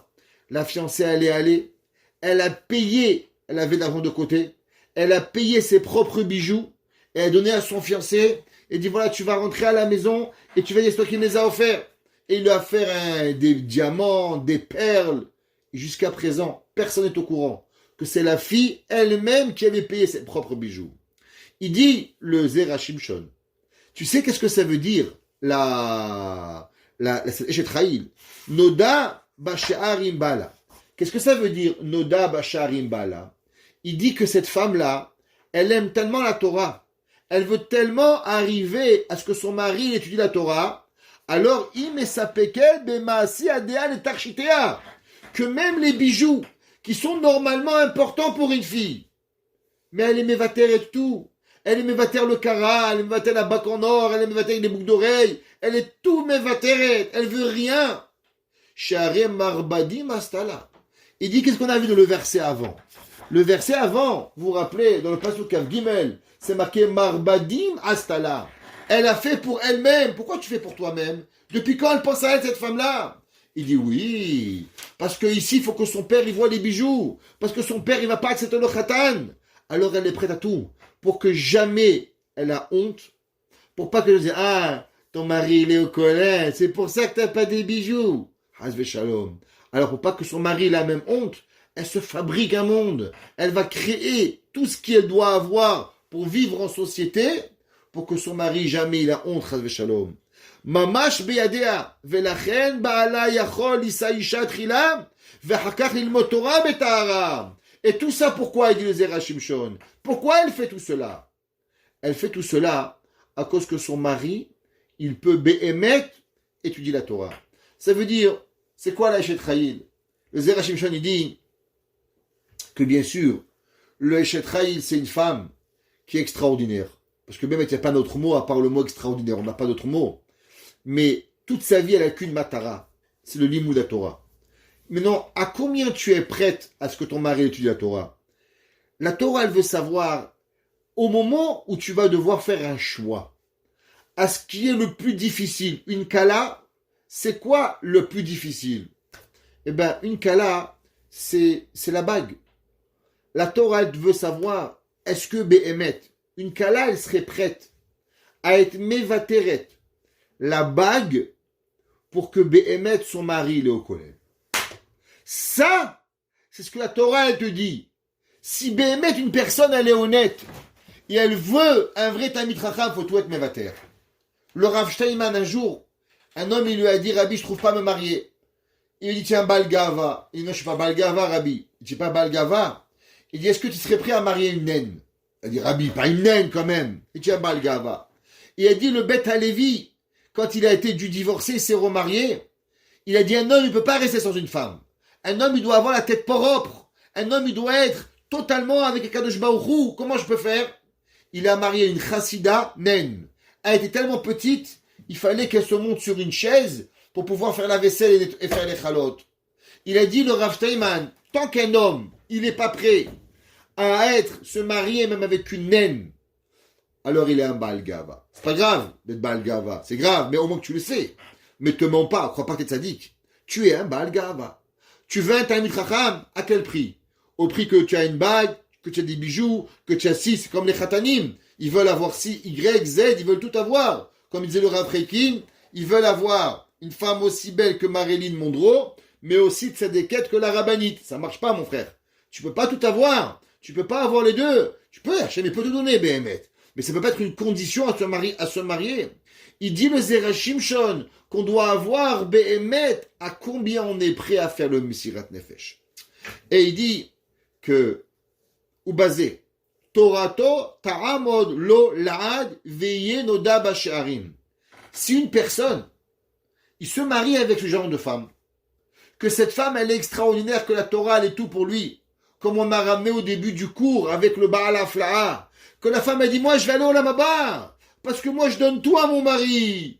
La fiancée, elle est allée, elle a payé, elle avait de l'argent de côté, elle a payé ses propres bijoux, et elle a donné à son fiancé, et dit, voilà, tu vas rentrer à la maison, et tu vas dire, c'est toi qui me les as offerts. Et il lui a offert des diamants, des perles. Et jusqu'à présent, personne n'est au courant que c'est la fille elle-même qui avait payé ses propres bijoux. Il dit, le Zera Shimshon, tu sais qu'est-ce que ça veut dire, la Eshet Chayil? Noda Basha'arim Bala. Qu'est-ce que ça veut dire, Noda Basha'arim Bala? Il dit que cette femme-là, elle aime tellement la Torah, elle veut tellement arriver à ce que son mari étudie la Torah, alors que même les bijoux qui sont normalement importants pour une fille, mais elle est mévater et tout, elle est mévater le kara, elle est mévater la bague en or, elle est mévater les boucles d'oreilles, elle est tout mévater, elle veut rien. Share marbadim astala. Il dit, qu'est-ce qu'on a vu dans le verset avant? Le verset avant, vous vous rappelez, dans le pasuk Kav Gimel, c'est marqué marbadim astala. Elle a fait pour elle-même. Pourquoi tu fais pour toi-même? Depuis quand elle pense à elle, cette femme-là? Il dit oui, parce que ici, il faut que son père, il voit les bijoux. Parce que son père, il va pas accepter le khatan. Alors elle est prête à tout. Pour que jamais elle a honte. Pour pas que je dise, ah, ton mari, il est au collège. C'est pour ça que t'as pas des bijoux. Hazve shalom. Alors pour pas que son mari ait la même honte, elle se fabrique un monde. Elle va créer tout ce qu'elle doit avoir pour vivre en société, pour que son mari jamais il a honte, chas v'shalom. Mamash beyadea, velachen ba'ala yachol lisa isha tchila, v'achakach lilmod Torah betahara. Et tout ça pourquoi, il dit le Zera Shimshon? Pourquoi elle fait tout cela? Elle fait tout cela à cause que son mari, il peut be'emet étudier la Torah. Ça veut dire, c'est quoi la Eshet Chayil? Le Zera Shimshon, il dit que bien sûr, le Eshet Chayil, c'est une femme qui est extraordinaire. Parce que même il n'y a pas d'autre mot à part le mot extraordinaire. On n'a pas d'autre mot. Mais toute sa vie, elle n'a qu'une matara. C'est le limud la Torah. Maintenant, à combien tu es prête à ce que ton mari étudie la Torah? La Torah, elle veut savoir, au moment où tu vas devoir faire un choix, à ce qui est le plus difficile. Une kala, c'est quoi le plus difficile? Eh bien, une kala, c'est la bague. La Torah, elle veut savoir, est-ce que Behemet, une kala, elle serait prête à être mévateret, la bague, pour que Behemet, son mari, il est au collège. Ça, c'est ce que la Torah, elle te dit. Si Behemet, une personne, elle est honnête, et elle veut un vrai Talmid Chacham, faut tout être mévater. Le Rav Steinman, un jour, un homme, il lui a dit, Rabbi, je trouve pas me marier. Il lui dit, tiens, Balgava. Il dit, non, je suis pas Balgava, Rabbi. Il dit, pas Balgava. Il dit, est-ce que tu serais prêt à marier une naine? Elle dit, Rabbi, pas une naine quand même. Et tu as Baal Gava. Et elle dit, le Beth Halevi, quand il a été dû divorcer, il s'est remarié. Il a dit, un homme, il ne peut pas rester sans une femme. Un homme, il doit avoir la tête propre. Un homme, il doit être totalement avec Kadosh Baruch Hu. Comment je peux faire? Il a marié une chassida naine. Elle était tellement petite, il fallait qu'elle se monte sur une chaise pour pouvoir faire la vaisselle et faire les chalotes. Il a dit, le Rav Steinman, tant qu'un homme, il n'est pas prêt à se marier même avec une naine, alors il est un Baal Gava. C'est pas grave d'être Baal Gava, c'est grave, mais au moins que tu le sais. Mais te mens pas, crois pas que t'es sadique. Tu es un Baal Gava. Tu veux un Talmid Chacham, à quel prix? Au prix que tu as une bague, que tu as des bijoux, que tu as 6, comme les Khatanim. Ils veulent avoir 6, Y, Z, ils veulent tout avoir. Comme disait le Rav Reikin, ils veulent avoir une femme aussi belle que Marilyn Monroe, mais aussi de Tzedeket que la rabbinite. Ça marche pas, mon frère. Tu peux pas tout avoir. Tu peux pas avoir les deux. Tu peux, Hachem peut te donner, Béhémet. Mais ça peut pas être une condition à se marier. Il dit le Zerachim Shon qu'on doit avoir Béhémet à combien on est prêt à faire le Mesirat Nefesh. Et il dit que, ou basé, Torato ta'amod lo la'ad veye noda b'she'arim. Si une personne, il se marie avec ce genre de femme, que cette femme, elle est extraordinaire, que la Torah, elle est tout pour lui, comme on a ramené au début du cours avec le Baal Afla'a, que la femme, elle dit, moi, je vais aller au Lamaba, parce que moi, je donne tout à mon mari,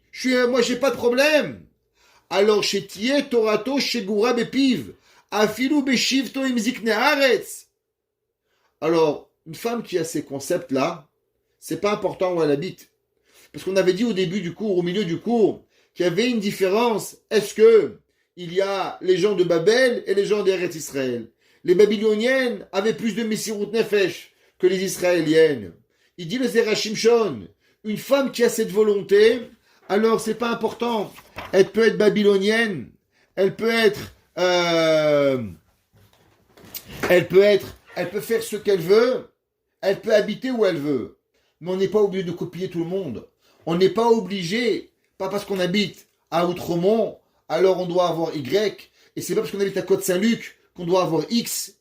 moi, j'ai pas de problème. Alors, chez Tiye, Torato, chez Goura, Bepiv, Afilu, Beshivto, Imzikne Haaretz. Alors, une femme qui a ces concepts-là, c'est pas important où elle habite. Parce qu'on avait dit au début du cours, au milieu du cours, qu'il y avait une différence. Est-ce que il y a les gens de Babel et les gens d'Eretz Israël? Les Babyloniennes avaient plus de Messirut Nefesh que les Israéliennes. Il dit le Zerachim Shon, une femme qui a cette volonté, alors c'est pas important. Elle peut être babylonienne, elle peut faire ce qu'elle veut, elle peut habiter où elle veut. Mais on n'est pas obligé de copier tout le monde. On n'est pas obligé, pas parce qu'on habite à Outremont, alors on doit avoir Y, et c'est pas parce qu'on habite à Côte-Saint-Luc qu'on doit avoir X.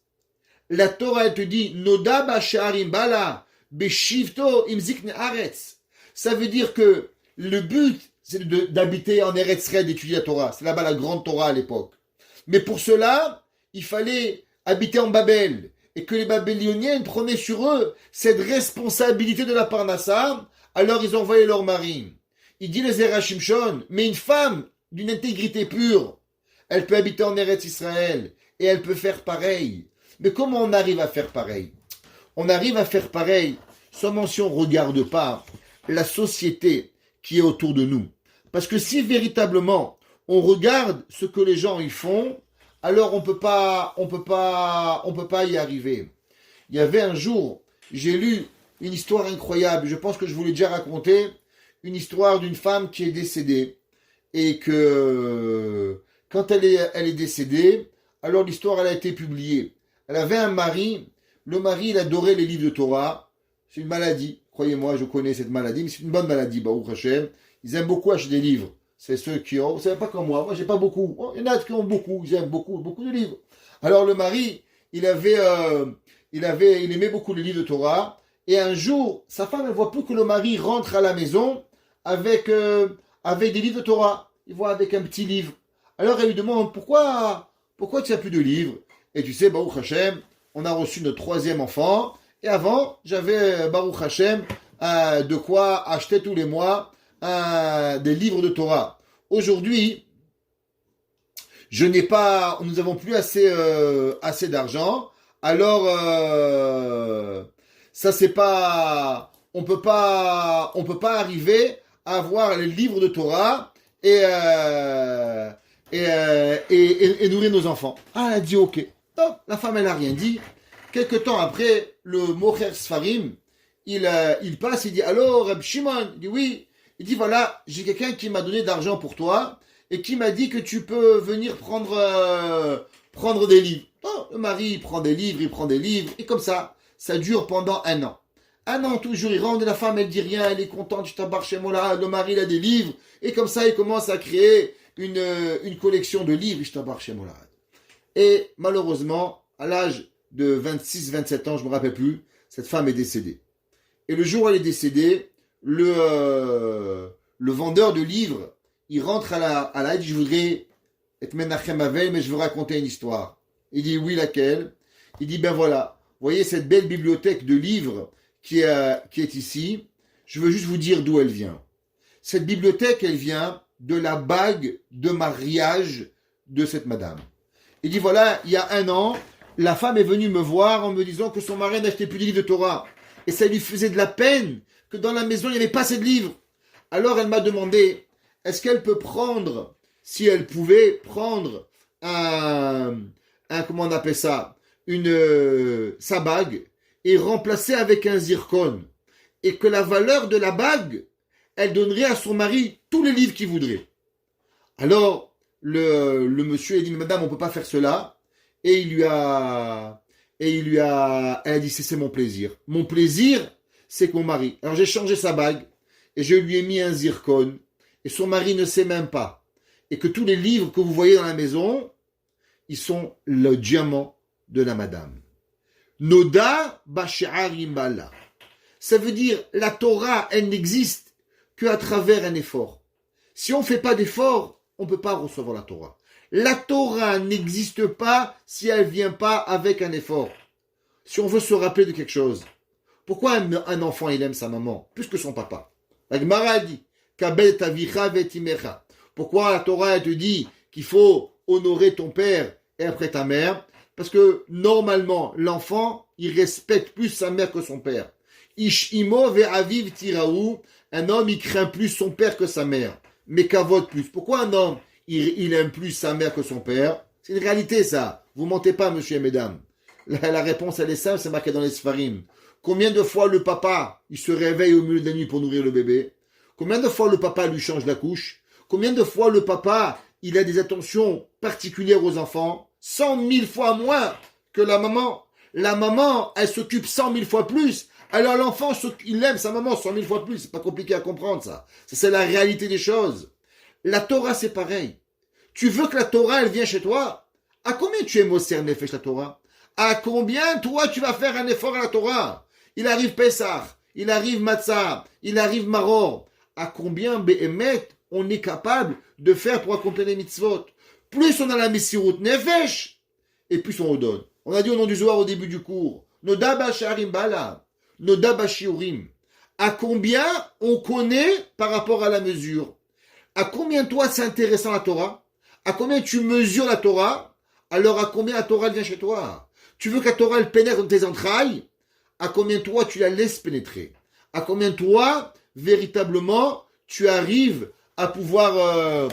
La Torah, elle te dit, Noda b'she'arim bala, beshivto imzikne haaretz. Ça veut dire que le but, c'est d'habiter en Eretz Israël, d'étudier la Torah. C'est là-bas la grande Torah à l'époque. Mais pour cela, il fallait habiter en Babel. Et que les Babyloniennes prenaient sur eux cette responsabilité de la Parnassa, alors ils envoyaient leur mari. Il dit le Zerachim Shon, mais une femme d'une intégrité pure, elle peut habiter en Eretz Israël et elle peut faire pareil. Mais comment on arrive à faire pareil? On arrive à faire pareil seulement si on ne regarde pas la société qui est autour de nous. Parce que si véritablement on regarde ce que les gens y font, alors on peut pas y arriver. Il y avait un jour, j'ai lu une histoire incroyable, je pense que je vous l'ai déjà raconté, une histoire d'une femme qui est décédée, et que quand elle est décédée, alors l'histoire elle a été publiée. Elle avait un mari, le mari il adorait les livres de Torah, c'est une maladie, croyez-moi, je connais cette maladie, mais c'est une bonne maladie, Baruch Hashem. Ils aiment beaucoup acheter des livres. C'est ceux qui ont, c'est pas comme moi j'ai pas beaucoup. Il y en a qui ont beaucoup, ils aiment beaucoup de livres. Alors le mari, il aimait beaucoup les livres de Torah, et un jour, sa femme, elle voit plus que le mari rentre à la maison avec des livres de Torah. Il voit avec un petit livre. Alors elle lui demande, pourquoi tu n'as plus de livres? Et tu sais, Baruch Hashem, on a reçu notre 3e enfant, et avant, j'avais, Baruch Hashem, de quoi acheter tous les mois des livres de Torah. Aujourd'hui, nous n'avons plus assez d'argent. Alors, ça c'est pas, on peut pas arriver à avoir les livres de Torah et nourrir nos enfants. Ah, elle a dit ok. Donc, la femme elle a rien dit. Quelque temps après, le Mocher Sfarim, il passe, il dit alors Reb Shimon, il dit oui. Il dit voilà, j'ai quelqu'un qui m'a donné d'argent pour toi et qui m'a dit que tu peux venir prendre des livres. Oh, le mari il prend des livres et comme ça dure pendant 1 an. 1 an toujours, il rentre et la femme elle dit rien, elle est contente, je t'embarque chez moi là, le mari il a des livres et comme ça il commence à créer une collection de livres, je t'embarque chez moi là. Et malheureusement, à l'âge de 26-27 ans, je me rappelle plus, cette femme est décédée. Et le jour où elle est décédée, le vendeur de livres, il rentre à la il dit, je voudrais être Menachem Avel, mais je veux raconter une histoire. Il dit, oui, laquelle? Il dit, ben voilà, vous voyez cette belle bibliothèque de livres qui est ici, je veux juste vous dire d'où elle vient. Cette bibliothèque, elle vient de la bague de mariage de cette madame. Il dit, voilà, il y a 1 an, la femme est venue me voir en me disant que son mari n'achetait plus de livres de Torah. Et ça lui faisait de la peine que dans la maison, il n'y avait pas assez de livres. Alors elle m'a demandé, est-ce qu'elle peut prendre, si elle pouvait prendre comment on appelle ça, sa bague, et remplacer avec un zircon. Et que la valeur de la bague, elle donnerait à son mari tous les livres qu'il voudrait. Alors, le monsieur a dit, madame, on ne peut pas faire cela. Et elle a dit, c'est mon plaisir. Mon plaisir, c'est que mon mari. Alors j'ai changé sa bague, et je lui ai mis un zircon, et son mari ne sait même pas. Et que tous les livres que vous voyez dans la maison, ils sont le diamant de la madame. Noda b'she'arim bala. Ça veut dire, la Torah, elle n'existe qu'à travers un effort. Si on ne fait pas d'effort, on ne peut pas recevoir la Torah. La Torah n'existe pas si elle ne vient pas avec un effort. Si on veut se rappeler de quelque chose, pourquoi un enfant, il aime sa maman plus que son papa? La Gemara dit, Kabel tavicha vetimecha. Pourquoi la Torah, elle te dit qu'il faut honorer ton père et après ta mère? Parce que normalement, l'enfant, il respecte plus sa mère que son père. Ishimo ve'aviv tiraou. Un homme, il craint plus son père que sa mère. Mais kavod plus. Pourquoi un homme, il aime plus sa mère que son père? C'est une réalité, ça. Vous mentez pas, monsieur et mesdames. La réponse, elle est simple, c'est marqué dans les Sfarim. Combien de fois le papa, il se réveille au milieu de la nuit pour nourrir le bébé? Combien de fois le papa lui change la couche? Combien de fois le papa, il a des attentions particulières aux enfants? 100 000 fois moins que la maman. La maman, elle s'occupe 100 000 fois plus. Alors l'enfant, il aime sa maman 100 000 fois plus. C'est pas compliqué à comprendre, ça. C'est la réalité des choses. La Torah, c'est pareil. Tu veux que la Torah, elle vienne chez toi? À combien tu es Moser Nefesh, la Torah? À combien, toi, tu vas faire un effort à la Torah? Il arrive Pessah, il arrive Matzah, il arrive Maror. À combien, Behemet, on est capable de faire pour accomplir les mitzvot? Plus on a la Messirut Nefesh, et plus on redonne. On a dit au nom du Zohar au début du cours, Noda Basharim Bala, Noda Bashiurim. À combien on connaît par rapport à la mesure? À combien toi c'est intéressant la Torah? À combien tu mesures la Torah? Alors à combien la Torah vient chez toi? Tu veux que la Torah elle pénètre dans tes entrailles? À combien toi tu la laisses pénétrer? À combien toi, véritablement, tu arrives à pouvoir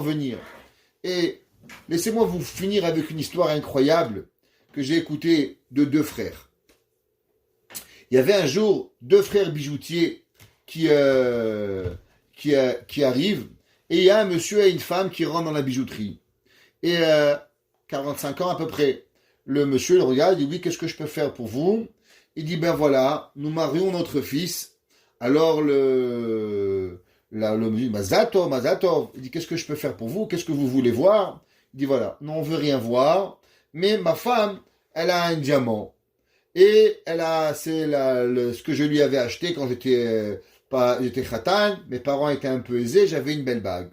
venir? Et laissez-moi vous finir avec une histoire incroyable que j'ai écoutée de 2 frères. Il y avait un jour 2 frères bijoutiers qui arrivent, et il y a un monsieur et une femme qui rentrent dans la bijouterie. Et 45 ans à peu près. Le monsieur le regarde, il dit, oui, qu'est-ce que je peux faire pour vous? Il dit, ben voilà, nous marions notre fils. Alors le monsieur, Mazatov, il dit, qu'est-ce que je peux faire pour vous? Qu'est-ce que vous voulez voir? Il dit, voilà, non, on veut rien voir, mais ma femme, elle a un diamant. Et ce que je lui avais acheté quand j'étais khatan, mes parents étaient un peu aisés, j'avais une belle bague.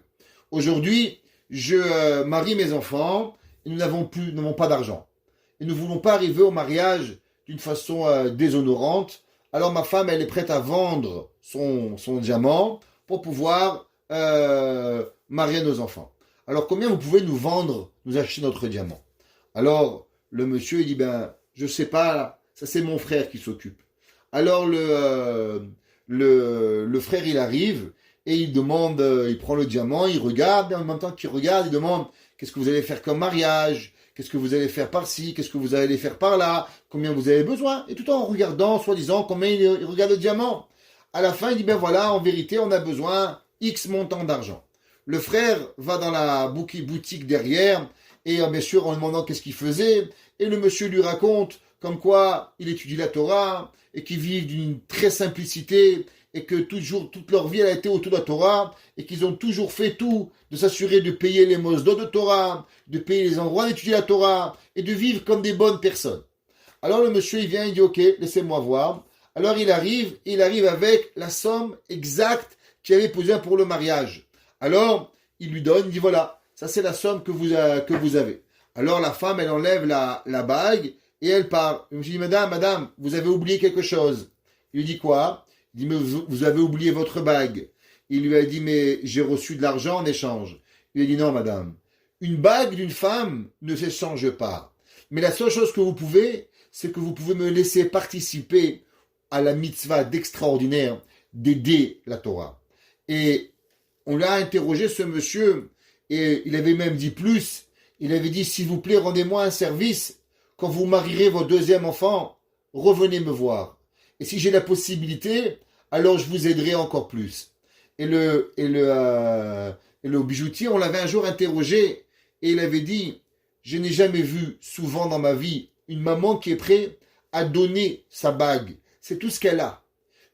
Aujourd'hui, je marie mes enfants, et nous n'avons pas d'argent. Et nous ne voulons pas arriver au mariage d'une façon déshonorante. Alors ma femme, elle est prête à vendre son diamant pour pouvoir marier nos enfants. Alors combien vous pouvez nous acheter notre diamant? Alors le monsieur, il dit, ben, je sais pas, ça c'est mon frère qui s'occupe. Alors le frère, il arrive et il demande, il prend le diamant, il regarde, et en même temps qu'il regarde, il demande, qu'est-ce que vous allez faire comme mariage? Qu'est-ce que vous allez faire par-ci? Qu'est-ce que vous allez faire par-là? Combien vous avez besoin? Et tout en regardant, soi-disant, combien il regarde le diamant. À la fin, il dit, ben voilà, en vérité, on a besoin X montant d'argent. Le frère va dans la boutique derrière, et bien sûr, en lui demandant qu'est-ce qu'il faisait, et le monsieur lui raconte comme quoi il étudie la Torah, et qu'ils vivent d'une très simplicité, et que toute leur vie elle a été autour de la Torah, et qu'ils ont toujours fait tout, de s'assurer de payer les mosdot de Torah, de payer les endroits d'étudier la Torah, et de vivre comme des bonnes personnes. Alors le monsieur il vient, il dit, ok, laissez-moi voir. Alors il arrive avec la somme exacte qu'il avait posée pour le mariage. Alors il lui donne, il dit voilà, ça c'est la somme que vous avez. Alors la femme, elle enlève la bague et elle part. Je lui dis, madame, vous avez oublié quelque chose. Il lui dit quoi? Il dit, mais vous avez oublié votre bague. Il lui a dit, mais j'ai reçu de l'argent en échange. Il lui a dit, non madame, une bague d'une femme ne s'échange pas. Mais la seule chose que vous pouvez, c'est que vous pouvez me laisser participer à la mitzvah d'extraordinaire d'aider la Torah. Et on l'a interrogé, ce monsieur, et il avait même dit plus. Il avait dit, s'il vous plaît, rendez-moi un service. Quand vous marierez votre deuxième enfant, revenez me voir. Et si j'ai la possibilité, alors je vous aiderai encore plus. Et le bijoutier, on l'avait un jour interrogé, et il avait dit, je n'ai jamais vu souvent dans ma vie une maman qui est prête à donner sa bague. C'est tout ce qu'elle a.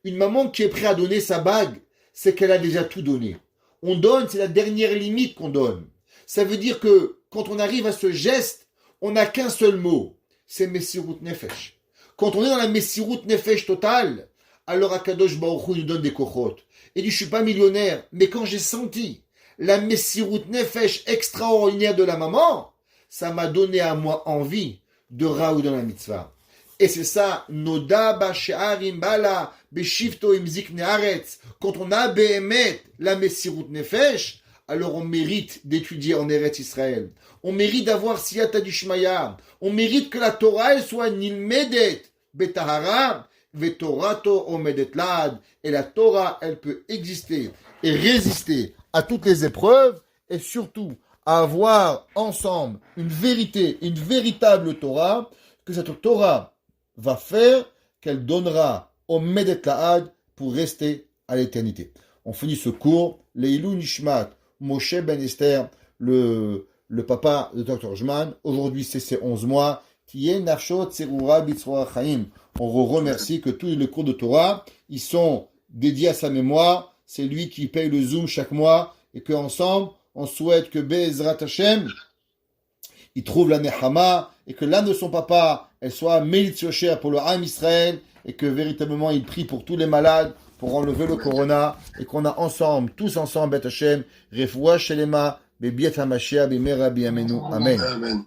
Une maman qui est prête à donner sa bague, c'est qu'elle a déjà tout donné. On donne, c'est la dernière limite qu'on donne. Ça veut dire que quand on arrive à ce geste, on n'a qu'un seul mot, c'est Messirut Nefesh. Quand on est dans la Messirut Nefesh totale, alors Akadosh Baruch Hu nous donne des kochot. Il dit, je suis pas millionnaire, mais quand j'ai senti la Messirut Nefesh extraordinaire de la maman, ça m'a donné à moi envie de raou dans la mitzvah. Et c'est ça, Noda Bash'arim Bala Beshifto Imzik Nearetz. Quand on a Behemet la Messirut Nefesh, alors on mérite d'étudier en Eretz Israël. On mérite d'avoir Siyata Dishmaya. On mérite que la Torah elle soit Nilmedet Betahara Vetorato Omedet Lad. Et la Torah, elle peut exister et résister à toutes les épreuves et surtout à avoir ensemble une vérité, une véritable Torah, que cette Torah va faire qu'elle donnera Omedet Lad pour rester à l'éternité. On finit ce cours, Leilou Nishmat, Moshe Ben Esther, le papa de Dr. Jman. Aujourd'hui, c'est ses 11 mois. On remercie que tous les cours de Torah, ils sont dédiés à sa mémoire. C'est lui qui paye le Zoom chaque mois. Et qu'ensemble, on souhaite que Be'ezrat Hashem, il trouve la Nehama. Et que l'âme de son papa, elle soit Melitz Yosher pour le Ham Israël. Et que véritablement, il prie pour tous les malades, pour enlever le corona, et qu'on a ensemble, tous ensemble, Bet Hashem, Refoua Shelema, Bebiet HaMashiach, Bimera Biyamenu. Amen.